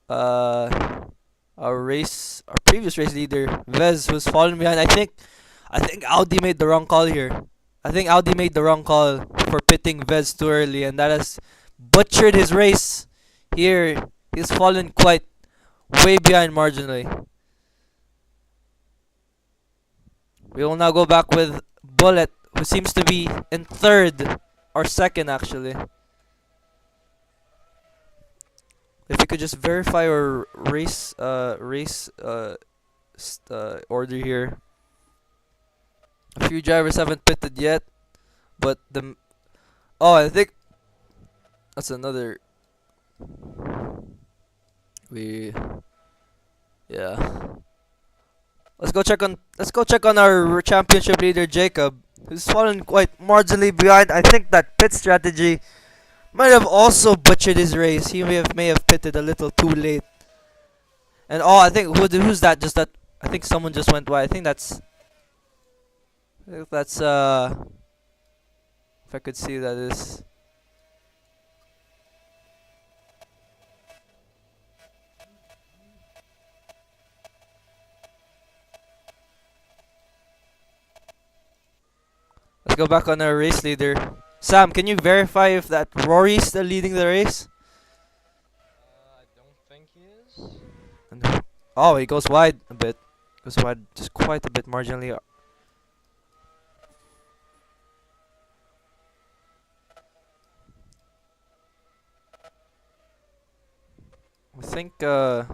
[SPEAKER 1] our previous race leader, Vez, who's fallen behind. I think Audi made the wrong call here. I think Audi made the wrong call for pitting Vez too early, and that has butchered his race here. He's fallen quite way behind marginally. We will now go back with Bullet, who seems to be in third or second actually. If you could just verify our race order here. A few drivers haven't pitted yet, but I think that's another. Let's go check on our championship leader Jacob, who's fallen quite marginally behind. I think that pit strategy might have also butchered his race. He may have pitted a little too late. And I think who's that? I think someone just went wide. I think that's if I could see that is. Let's go back on our race leader. Sam, can you verify if that Rory's still leading the race?
[SPEAKER 3] I don't think he is.
[SPEAKER 1] And he goes wide a bit. Goes wide just quite a bit marginally. I think if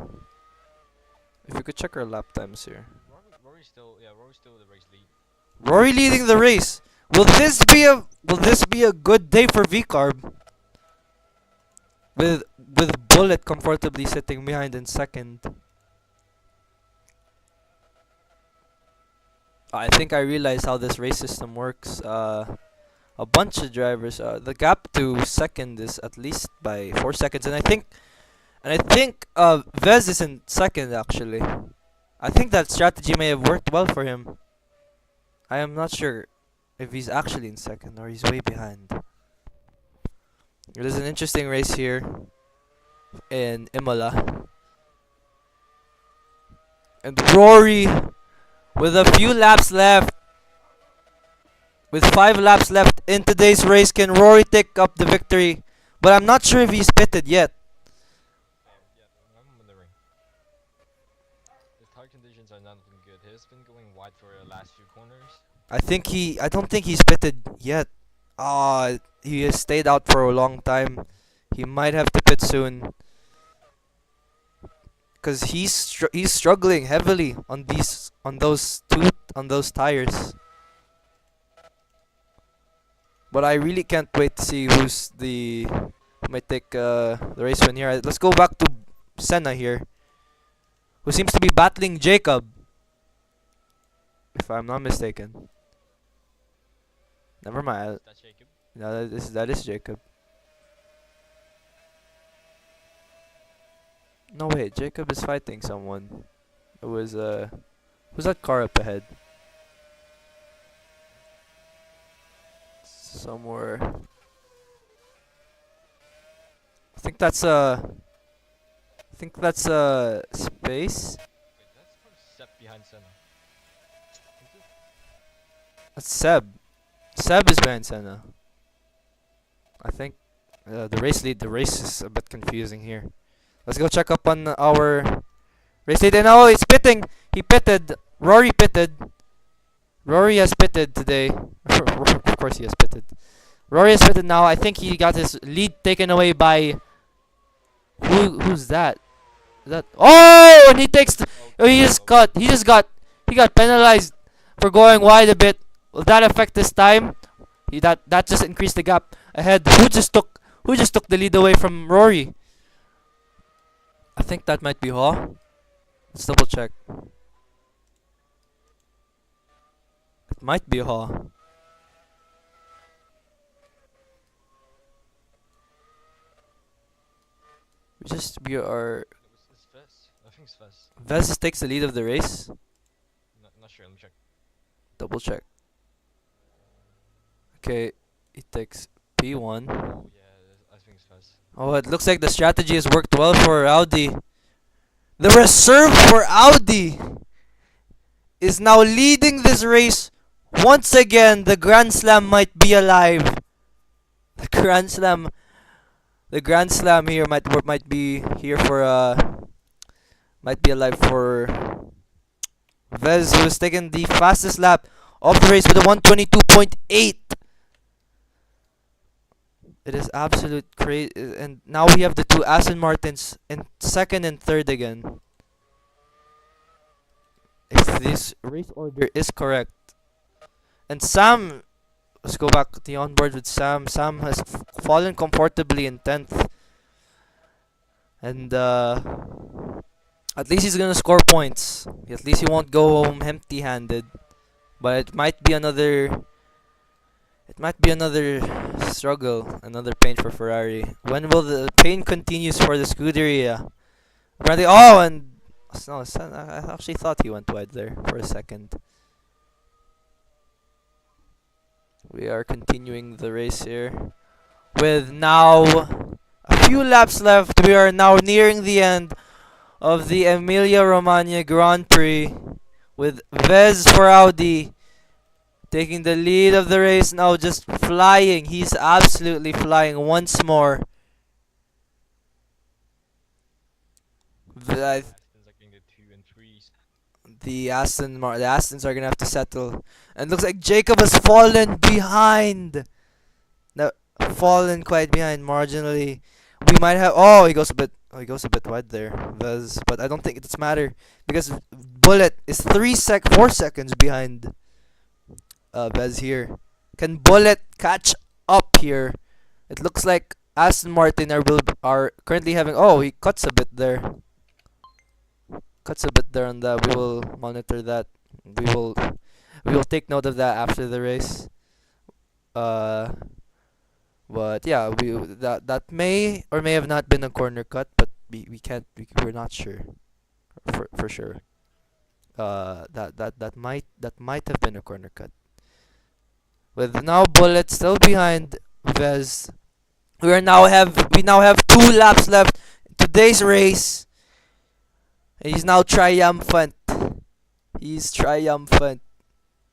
[SPEAKER 1] you could check our lap times here.
[SPEAKER 3] Rory's still the race lead.
[SPEAKER 1] Rory leading the race. Will this be a good day for VCarb? With Bullet comfortably sitting behind in second. I think I realize how this race system works. A bunch of drivers. The gap to second is at least by 4 seconds, and I think Vez is in second actually. I think that strategy may have worked well for him. I am not sure if he's actually in second or he's way behind. It is an interesting race here in Imola. And Rory, with a few laps left, with 5 laps left in today's race, can Rory take up the victory? But I'm not sure if he's pitted yet.
[SPEAKER 3] Yeah, I'm wondering. The tire conditions are not looking good. He's been going wide for the last few corners.
[SPEAKER 1] I don't think he's pitted yet. He has stayed out for a long time. He might have to pit soon. Cause he's struggling heavily on those tires. But I really can't wait to see who might take the race win here. Let's go back to Senna here, who seems to be battling Jacob, if I'm not mistaken. Never mind.
[SPEAKER 3] That's Jacob.
[SPEAKER 1] No, that is Jacob. No wait, Jacob is fighting someone. It was who's that car up ahead? Somewhere. I think that's space.
[SPEAKER 3] Wait, that's probably Sep behind Senna. Is it?
[SPEAKER 1] That's Seb. Seb is behind Senna. I think the race is a bit confusing here. Let's go check up on our race lead. And oh, he's pitting. He pitted. Rory pitted. Rory has pitted today. Of course he has pitted. Rory has pitted now. I think he got his lead taken away by who's that? Is that oh, and he takes oh, he got penalized for going wide a bit. Will that affect this time? That just increased the gap ahead. Who just took the lead away from Rory? I think that might be Haw. Let's double check. It might be Haw. We are.
[SPEAKER 3] It's Vez. I think it's Vez.
[SPEAKER 1] Vez takes the lead of the race.
[SPEAKER 3] Not sure. Let me check.
[SPEAKER 1] Double check. Okay, it takes P1.
[SPEAKER 3] Oh yeah, I think it's Vez.
[SPEAKER 1] Oh, it looks like the strategy has worked well for Audi. The reserve for Audi is now leading this race. Once again, the Grand Slam might be alive. The Grand Slam here might be here for might be alive for Vez, who has taken the fastest lap of the race with a 122.8. It is absolute crazy, and now we have the two Aston Martins in second and third again. If this race order is correct, and Sam, let's go back to the onboard with Sam. Sam has fallen comfortably in 10th, and at least he's gonna score points. At least he won't go home empty-handed. But it might be another struggle, another pain for Ferrari. When will the pain continues for the Scuderia? Apparently, oh, and no, I actually thought he went wide there for a second. We are continuing the race here with now a few laps left. We are now nearing the end of the Emilia Romagna Grand Prix with Vez for Audi taking the lead of the race now, just flying. He's absolutely flying once more. I
[SPEAKER 3] Astons are getting the 2 and 3s.
[SPEAKER 1] the Astons are gonna have to settle, and looks like Jacob has fallen behind. No, fallen quite behind marginally. We might have. Oh, he goes a bit wide there, Vez. But I don't think it's matter because Bullet is 4 seconds behind Vez here. Can Bullet catch up here? It looks like Aston Martin are currently having. Oh, he cuts a bit there. Cuts a bit there on that. We will monitor that. We will take note of that after the race. But yeah, that may or may have not been a corner cut, but we're not sure for sure. that might have been a corner cut. With now Bullet still behind Vez. We now have 2 laps left in today's race. He's now triumphant. He's triumphant.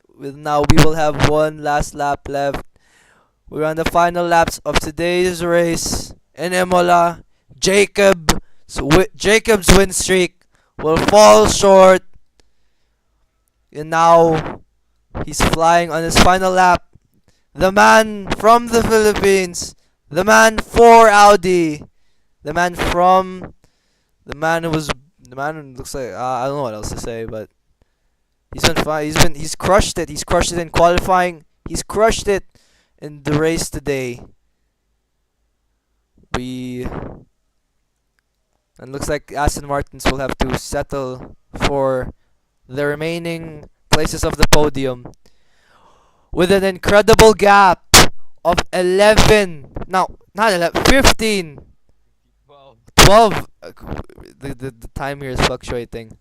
[SPEAKER 1] With now we will have one last lap left. We're on the final laps of today's race in Imola. Jacob's win streak will fall short, and now he's flying on his final lap. The man from the Philippines, the man for Audi, the man from the man who looks like I don't know what else to say, but he's been fine. He's crushed it. He's crushed it in qualifying. He's crushed it in the race today. We and looks like Aston Martins will have to settle for the remaining places of the podium with an incredible gap of 11. No, not 11, 15,
[SPEAKER 3] Well,
[SPEAKER 1] 12. The time here is fluctuating.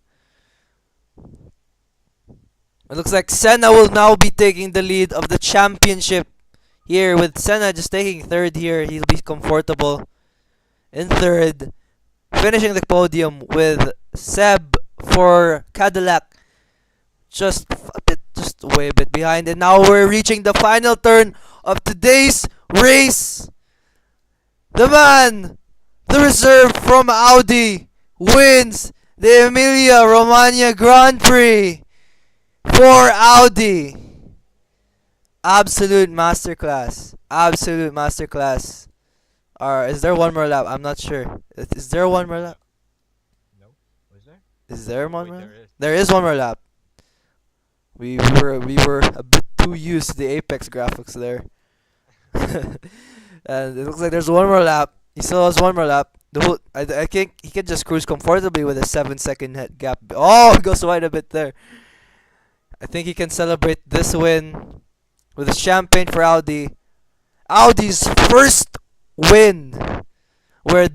[SPEAKER 1] It looks like Senna will now be taking the lead of the championship here, with Senna just taking third here. He'll be comfortable in third, finishing the podium with Seb for Cadillac just way a bit behind. And now we're reaching the final turn of today's race. The man, the reserve from Audi, wins the Emilia Romagna Grand Prix for Audi. Absolute masterclass. Absolute masterclass. Is there one more lap? I'm not sure. Is there one more lap?
[SPEAKER 3] no. Was there?
[SPEAKER 1] Is there
[SPEAKER 3] Oh,
[SPEAKER 1] one
[SPEAKER 3] wait,
[SPEAKER 1] more lap?
[SPEAKER 3] there is.
[SPEAKER 1] There is one more lap. We were a bit too used to the Apex graphics there. And it looks like there's one more lap. He still has one more lap. I think he can just cruise comfortably with a 7-second head gap. Oh, he goes wide a bit there. I think he can celebrate this win with a champagne for Audi. Audi's first win, where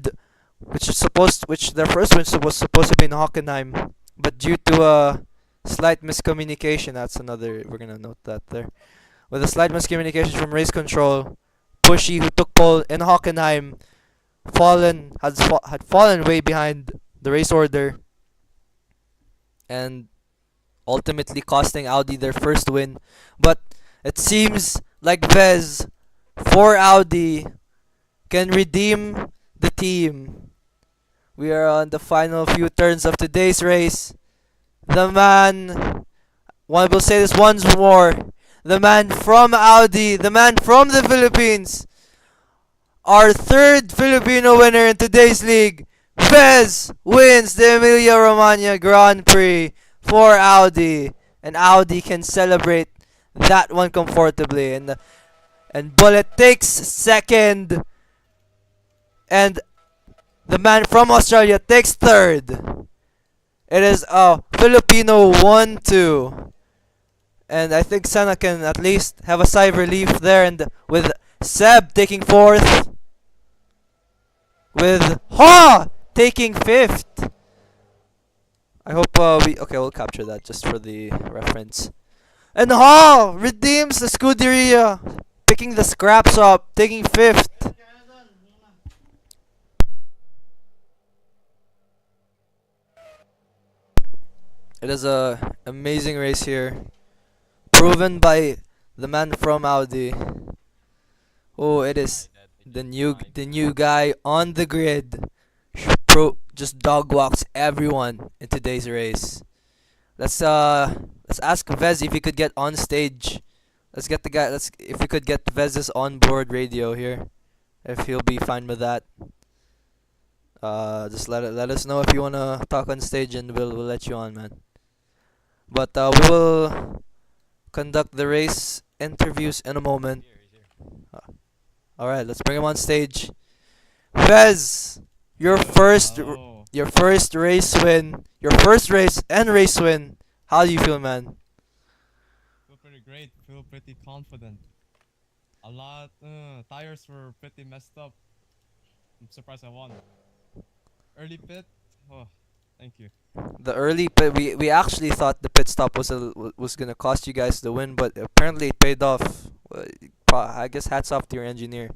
[SPEAKER 1] which their first win was supposed to be in Hockenheim, but due to a slight miscommunication, we're gonna note that there. With a slight miscommunication from race control, Pushy, who took pole in Hockenheim, had fallen way behind the race order, and ultimately costing Audi their first win. But it seems like Vez for Audi can redeem the team. We are on the final few turns of today's race. The man, one will say this once more, the man from Audi, the man from the Philippines, our third Filipino winner in today's league, Vez wins the Emilia Romagna Grand Prix for Audi, and Audi can celebrate that one comfortably. And Bullet takes second, and the man from Australia takes third. It is a Filipino 1-2. And I think Senna can at least have a sigh of relief there, and with Seb taking fourth, with Ha taking fifth. I hope we'll capture that just for the reference. And Ha redeems the Scuderia, picking the scraps up, taking fifth. It is a amazing race here, proven by the man from Audi. Oh, it is the new guy on the grid. Just dog walks everyone in today's race. Let's ask Vez if he could get on stage. Let's get the guy. Let's if we could get Vez's onboard radio here, if he'll be fine with that. Just let us know if you wanna talk on stage, and we'll let you on, man. But we will conduct the race interviews in a moment.
[SPEAKER 3] He's here.
[SPEAKER 1] All right, let's bring him on stage. Vez, your first
[SPEAKER 4] Oh,
[SPEAKER 1] your first race win, your first race and race win. How do you feel, man?
[SPEAKER 4] feel pretty great. Feel pretty confident. A lot. Tires were pretty messed up. I'm surprised I won. Early pit. Oh, Thank you.
[SPEAKER 1] The early pit, we actually thought the pit stop was gonna cost you guys the win, but apparently it paid off. I guess hats off to your engineer.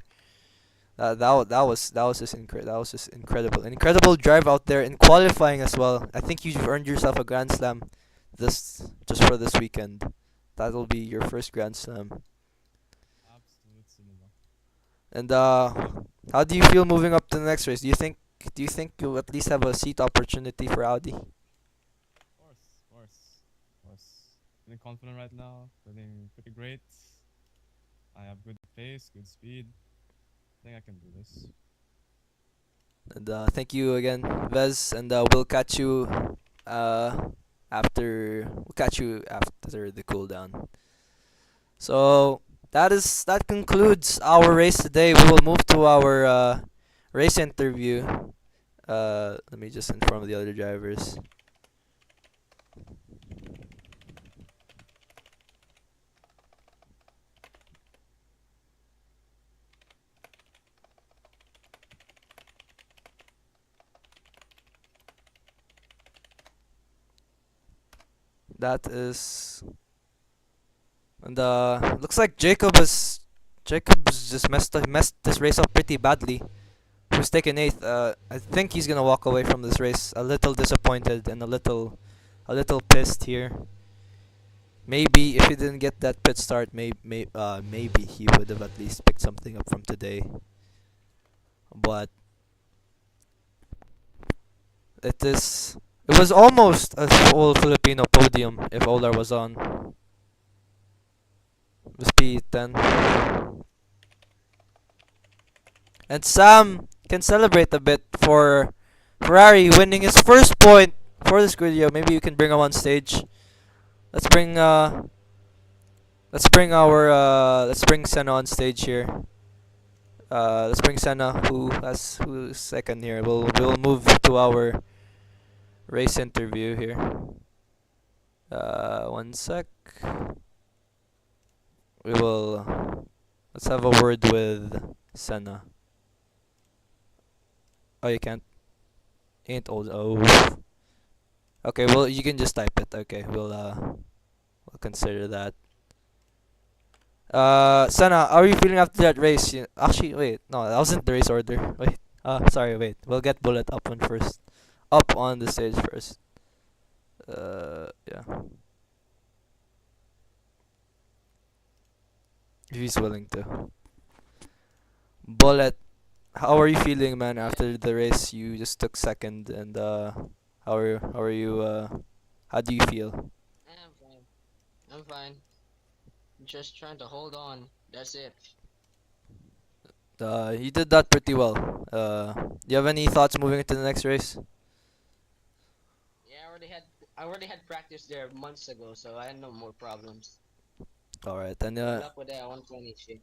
[SPEAKER 1] That was just incredible. An incredible drive out there in qualifying as well. I think you've earned yourself a Grand Slam this just for this weekend. That'll be your first Grand Slam.
[SPEAKER 4] Absolute cinema.
[SPEAKER 1] And how do you feel moving up to the next race? Do you think you'll at least have a seat opportunity for Audi?
[SPEAKER 4] Of course, of course, of course. Feeling confident right now. Feeling pretty great. I have good pace, good speed. I think I can do this.
[SPEAKER 1] And thank you again, Vez. And uh we'll catch you after the cooldown. So that concludes our race today. We will move to our race interview. Let me just inform the other drivers. That is, and looks like Jacob's just messed this race up pretty badly. Who's taken eighth? I think he's gonna walk away from this race a little disappointed and a little pissed here. Maybe if he didn't get that pit start, maybe he would have at least picked something up from today. But it was almost a full Filipino podium if Olar was on. It was P10. And Sam can celebrate a bit for Ferrari winning his first point for this video. Maybe you can bring him on stage. Let's bring Senna on stage here. Let's bring Senna who's second here. We'll move to our race interview here. One sec. Let's have a word with Senna. Oh, you can't. Ain't old. Oh. Okay, well you can just type it. Okay, we'll consider that. Senna, how are you feeling after that race? Actually, wait, no, that wasn't the race order. Wait, sorry, wait. We'll get Bullet up on the stage first. Yeah, if he's willing to. Bullet, how are you feeling, man? After the race, you just took second, and how are you? How do you feel?
[SPEAKER 5] I'm fine. I'm fine. Just trying to hold on. That's it.
[SPEAKER 1] You did that pretty well. Do you have any thoughts moving into the next race?
[SPEAKER 5] Yeah, I already had practice there months ago, so I had no more problems.
[SPEAKER 1] All right, and
[SPEAKER 5] Good luck with that 120 shit.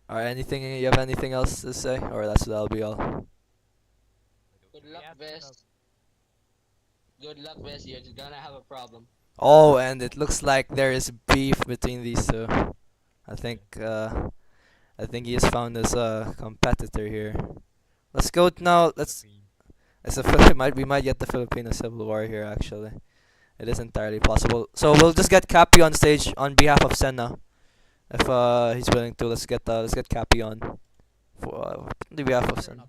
[SPEAKER 1] all right. You have anything else to say, or that'll be all?
[SPEAKER 5] Good luck, Vest. Good luck, Vest. You're gonna have a problem.
[SPEAKER 1] Oh, and it looks like there is beef between these two. I think he has found his competitor here. Let's go now. We might get the Filipino Civil War here. Actually, it is entirely possible. So we'll just get Cappy on stage on behalf of Senna, if he's willing to. Let's get Cappy on on behalf of Senna.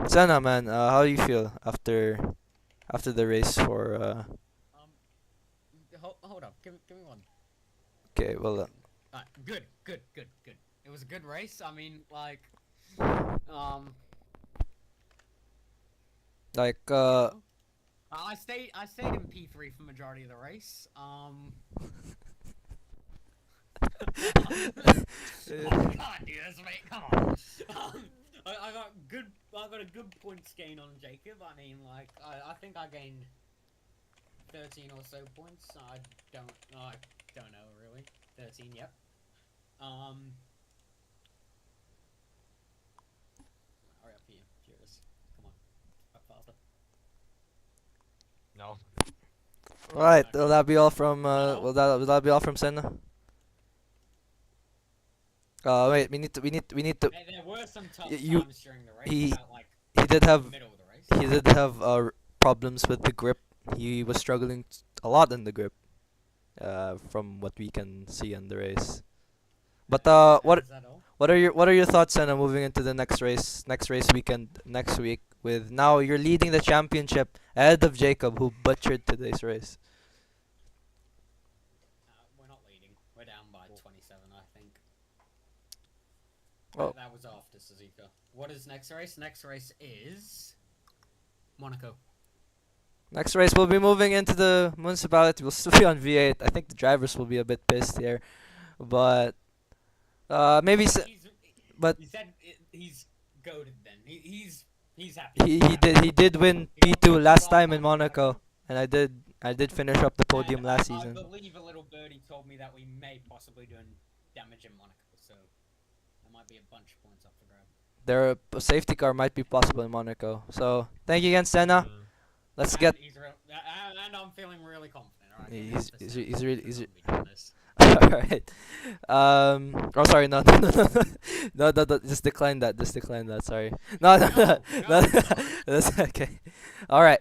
[SPEAKER 1] Senna, man, how do you feel after the race for
[SPEAKER 6] Hold up. Give me one.
[SPEAKER 1] Okay, well,
[SPEAKER 6] Good. It was a good race. I mean,
[SPEAKER 1] like
[SPEAKER 6] I stayed in P3 for majority of the race. Oh God, dude, that's mate. Come on. I got a good points gain on Jacob. I mean, I think I gained 13 or so points. I don't know really. 13, yep. Hurry up here, cheers. Come on, up faster.
[SPEAKER 3] No.
[SPEAKER 1] right. Will that be all from will that be all from Senna? Wait, we need to.
[SPEAKER 6] There were some tough
[SPEAKER 1] you-
[SPEAKER 6] times during the race.
[SPEAKER 1] he-
[SPEAKER 6] About,
[SPEAKER 1] He did have
[SPEAKER 6] middle of the race.
[SPEAKER 1] he did have problems with the grip. He was struggling a lot in the grip, from what we can see in the race. But
[SPEAKER 6] Is that all?
[SPEAKER 1] what are your thoughts on moving into the next race weekend next week? With now you're leading the championship ahead of Jacob, who butchered today's race.
[SPEAKER 6] We're not leading. We're down by 27, I think.
[SPEAKER 1] Oh.
[SPEAKER 6] That was after Suzuka. What is next race? Next race is Monaco.
[SPEAKER 1] Next race, we'll be moving into the municipality. We'll still be on V8. I think the drivers will be a bit pissed here, but maybe. But
[SPEAKER 6] He said he's goaded. Then he's happy.
[SPEAKER 1] he did win
[SPEAKER 6] He wants
[SPEAKER 1] P2
[SPEAKER 6] to
[SPEAKER 1] last
[SPEAKER 6] run
[SPEAKER 1] time in
[SPEAKER 6] on
[SPEAKER 1] Monaco, and I did finish up the podium
[SPEAKER 6] And
[SPEAKER 1] last
[SPEAKER 6] I
[SPEAKER 1] season.
[SPEAKER 6] believe a little birdie told me that we may possibly do damage in Monaco, so there might be a bunch of points up for grab.
[SPEAKER 1] A safety car might be possible in Monaco. So thank you again, Senna. Let's
[SPEAKER 6] And
[SPEAKER 1] get.
[SPEAKER 6] and I'm feeling really confident. All right,
[SPEAKER 1] He's really.
[SPEAKER 6] doing this.
[SPEAKER 1] Alright. Oh, sorry. No, no, no, no, no, no, no. Just decline that. Just decline that. Sorry. No, no, no.
[SPEAKER 6] No,
[SPEAKER 1] no.
[SPEAKER 6] no.
[SPEAKER 1] That's okay. All right.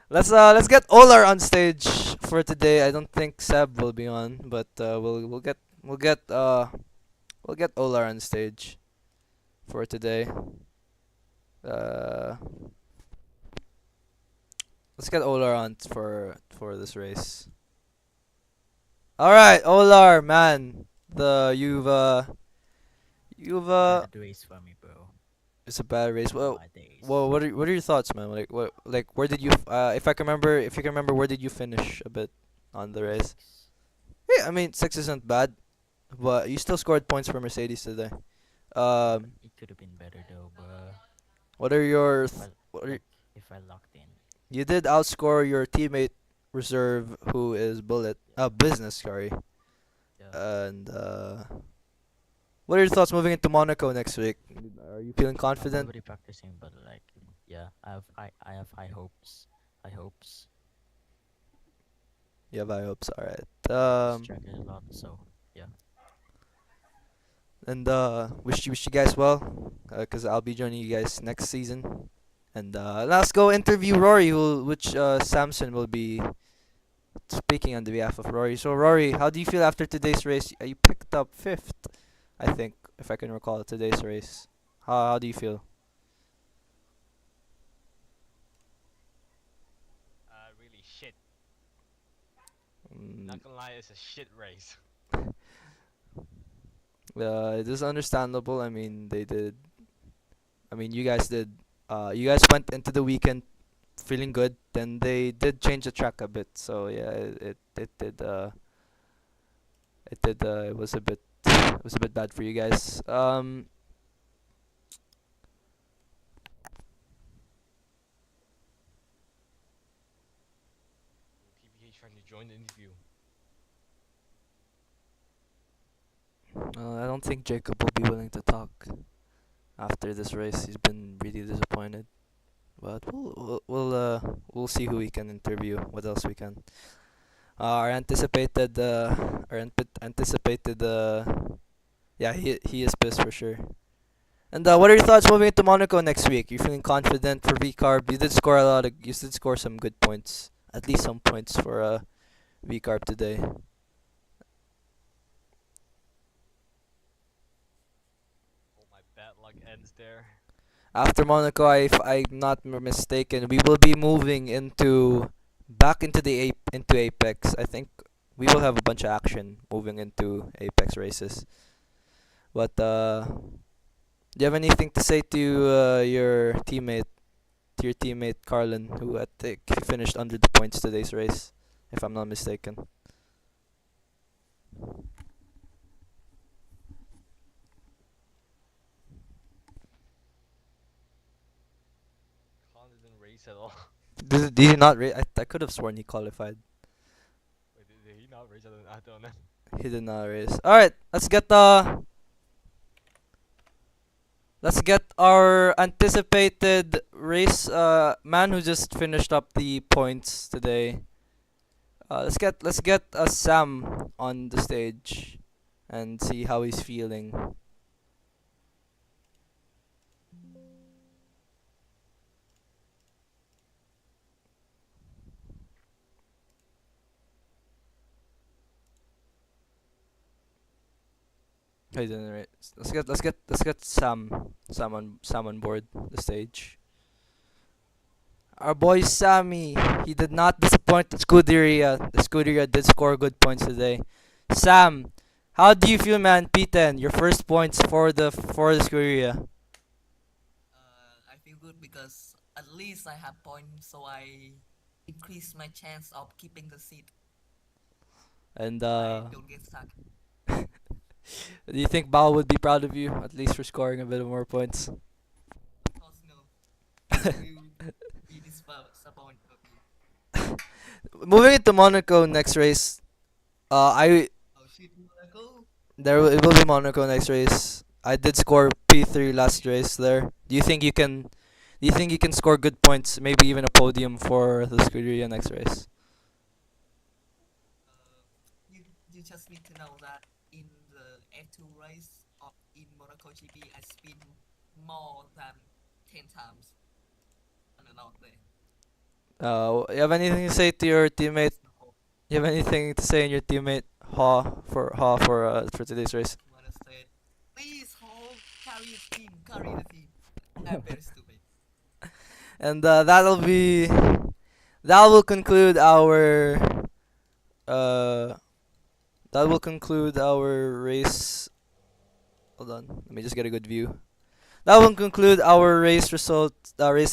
[SPEAKER 1] Let's get Olar on stage for today. I don't think Seb will be on, but we'll get Olar on stage for today. Uh, let's get Olar on for this race. All right, Olar, man, you've
[SPEAKER 7] Bad race for me, bro.
[SPEAKER 1] it's a bad race. Well,
[SPEAKER 7] Bad days.
[SPEAKER 1] well, what are your thoughts, man? Where did you if you can remember, where did you finish a bit on the race? Yeah, I mean 6 isn't bad, but you still scored points for Mercedes today.
[SPEAKER 7] It could have been better though, bro.
[SPEAKER 1] What are your
[SPEAKER 7] If I, if I locked in.
[SPEAKER 1] you did outscore your teammate reserve, who is business, sorry.
[SPEAKER 7] Yeah.
[SPEAKER 1] And what are your thoughts moving into Monaco next week? Are you feeling
[SPEAKER 7] I'm
[SPEAKER 1] confident?
[SPEAKER 7] already practicing, but like, yeah, I have high hopes. High hopes.
[SPEAKER 1] You have high hopes. All right.
[SPEAKER 7] This track is a lot, so yeah.
[SPEAKER 1] And wish you guys well, cause I'll be joining you guys next season. And let's go interview Rory, which Samson will be speaking on the behalf of Rory. So Rory, how do you feel after today's race? You picked up 5th, I think, if I can recall today's race. How do you feel?
[SPEAKER 3] Really shit.
[SPEAKER 1] Mm,
[SPEAKER 3] Not gonna lie, it's a shit race.
[SPEAKER 1] it is understandable. I mean, they did. I mean, you guys did. You guys went into the weekend feeling good. Then they did change the track a bit. So yeah, it did. It was a bit. It was a bit bad for you guys.
[SPEAKER 3] TBH trying to join the interview.
[SPEAKER 1] I don't think Jacob will be willing to talk after this race. He's been really disappointed. But we'll see who we can interview. What else we can? Our anticipated. Yeah, he is pissed for sure. And what are your thoughts moving into Monaco next week? You feeling confident for VCarb? You did score some good points, at least some points for VCarb today.
[SPEAKER 3] Oh, my bad luck ends there.
[SPEAKER 1] After Monaco, if I'm not mistaken, we will be moving back into Apex. I think we will have a bunch of action moving into Apex races. But do you have anything to say to your teammate Carlin, who I think finished under the points today's race, if I'm not mistaken?
[SPEAKER 3] Khan didn't race at all.
[SPEAKER 1] Did he not race? I could have sworn he qualified.
[SPEAKER 3] Wait, did he not race? I don't know.
[SPEAKER 1] He did not race. All right, let's get our anticipated race man who just finished up the points today. Let's get Sam on the stage and see how he's feeling. He didn't race. Let's get Sam on board the stage. Our boy Sammy, he did not disappoint the Scuderia. The Scuderia did score good points today. Sam, how do you feel, man? P10, your first points for the Scuderia.
[SPEAKER 2] I feel good because at least I have points, so I increase my chance of keeping the seat.
[SPEAKER 1] And
[SPEAKER 2] I don't get stuck.
[SPEAKER 1] do you think Bao would be proud of you at least for scoring a bit of more points?
[SPEAKER 2] Of course, no. He will be disappointed of me.
[SPEAKER 1] Moving into Monaco next race. I
[SPEAKER 2] Oh shit, Monaco.
[SPEAKER 1] it will be Monaco next race. I did score P3 last race there. Do you think you can score good points, maybe even a podium for the Scuderia next race?
[SPEAKER 2] You just need to know that in the F2 race of in Monaco GP, I spin more than 10 times on the lot there.
[SPEAKER 1] You have anything to say to your teammate?
[SPEAKER 2] That's the whole.
[SPEAKER 1] You have anything to say in your teammate Ha for today's race?
[SPEAKER 2] Wanna say, please hold, carry the team, carry the team. I'm very stupid.
[SPEAKER 1] And that will conclude our uh race. Hold on, let me just get a good view. That will conclude our race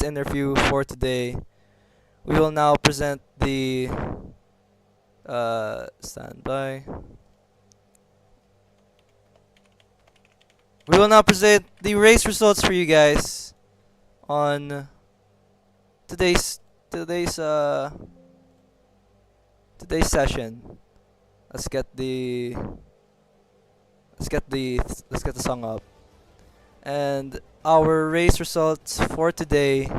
[SPEAKER 1] interview for today. We will now present the standby. We will now present the race results for you guys on today's today's uh today's session. Let's get the let's get the song up. And our race results for today,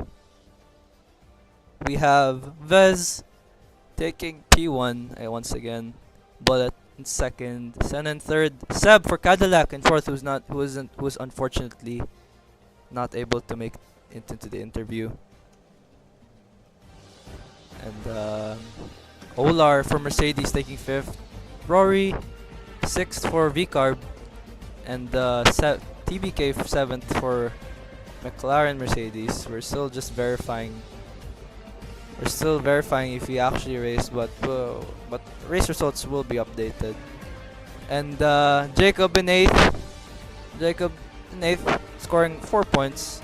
[SPEAKER 1] we have Vez taking P1 once again, Bullet in second, Sen in third, Seb for Cadillac in fourth, who's unfortunately not able to make it into the interview, and Olar for Mercedes taking fifth, Rory sixth for VCarb, and TBK seventh for McLaren Mercedes. We're still verifying if he actually raced, but race results will be updated. And Jacob in eighth. Scoring 4 points.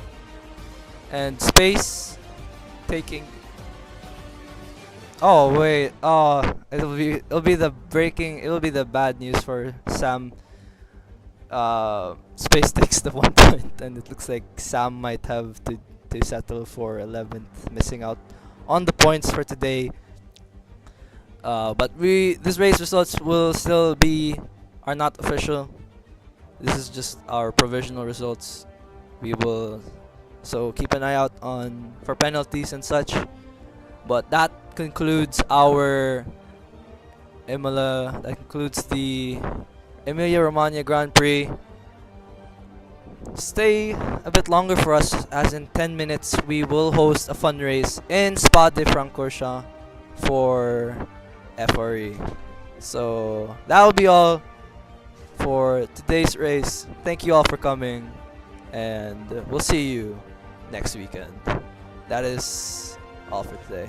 [SPEAKER 1] And Space taking. Oh wait. It'll be the bad news for Sam. Space takes the 1 point, and it looks like Sam might have to settle for 11th, missing out on the points for today. But this race results are not official. This is just our provisional results. So keep an eye out for penalties and such. But that concludes our Imola. That concludes the Emilia Romagna Grand Prix. Stay a bit longer for us, as in 10 minutes we will host a fun race in Spa de Francorchamps for FRE. So that will be all for today's race. Thank you all for coming, and we'll see you next weekend. That is all for today.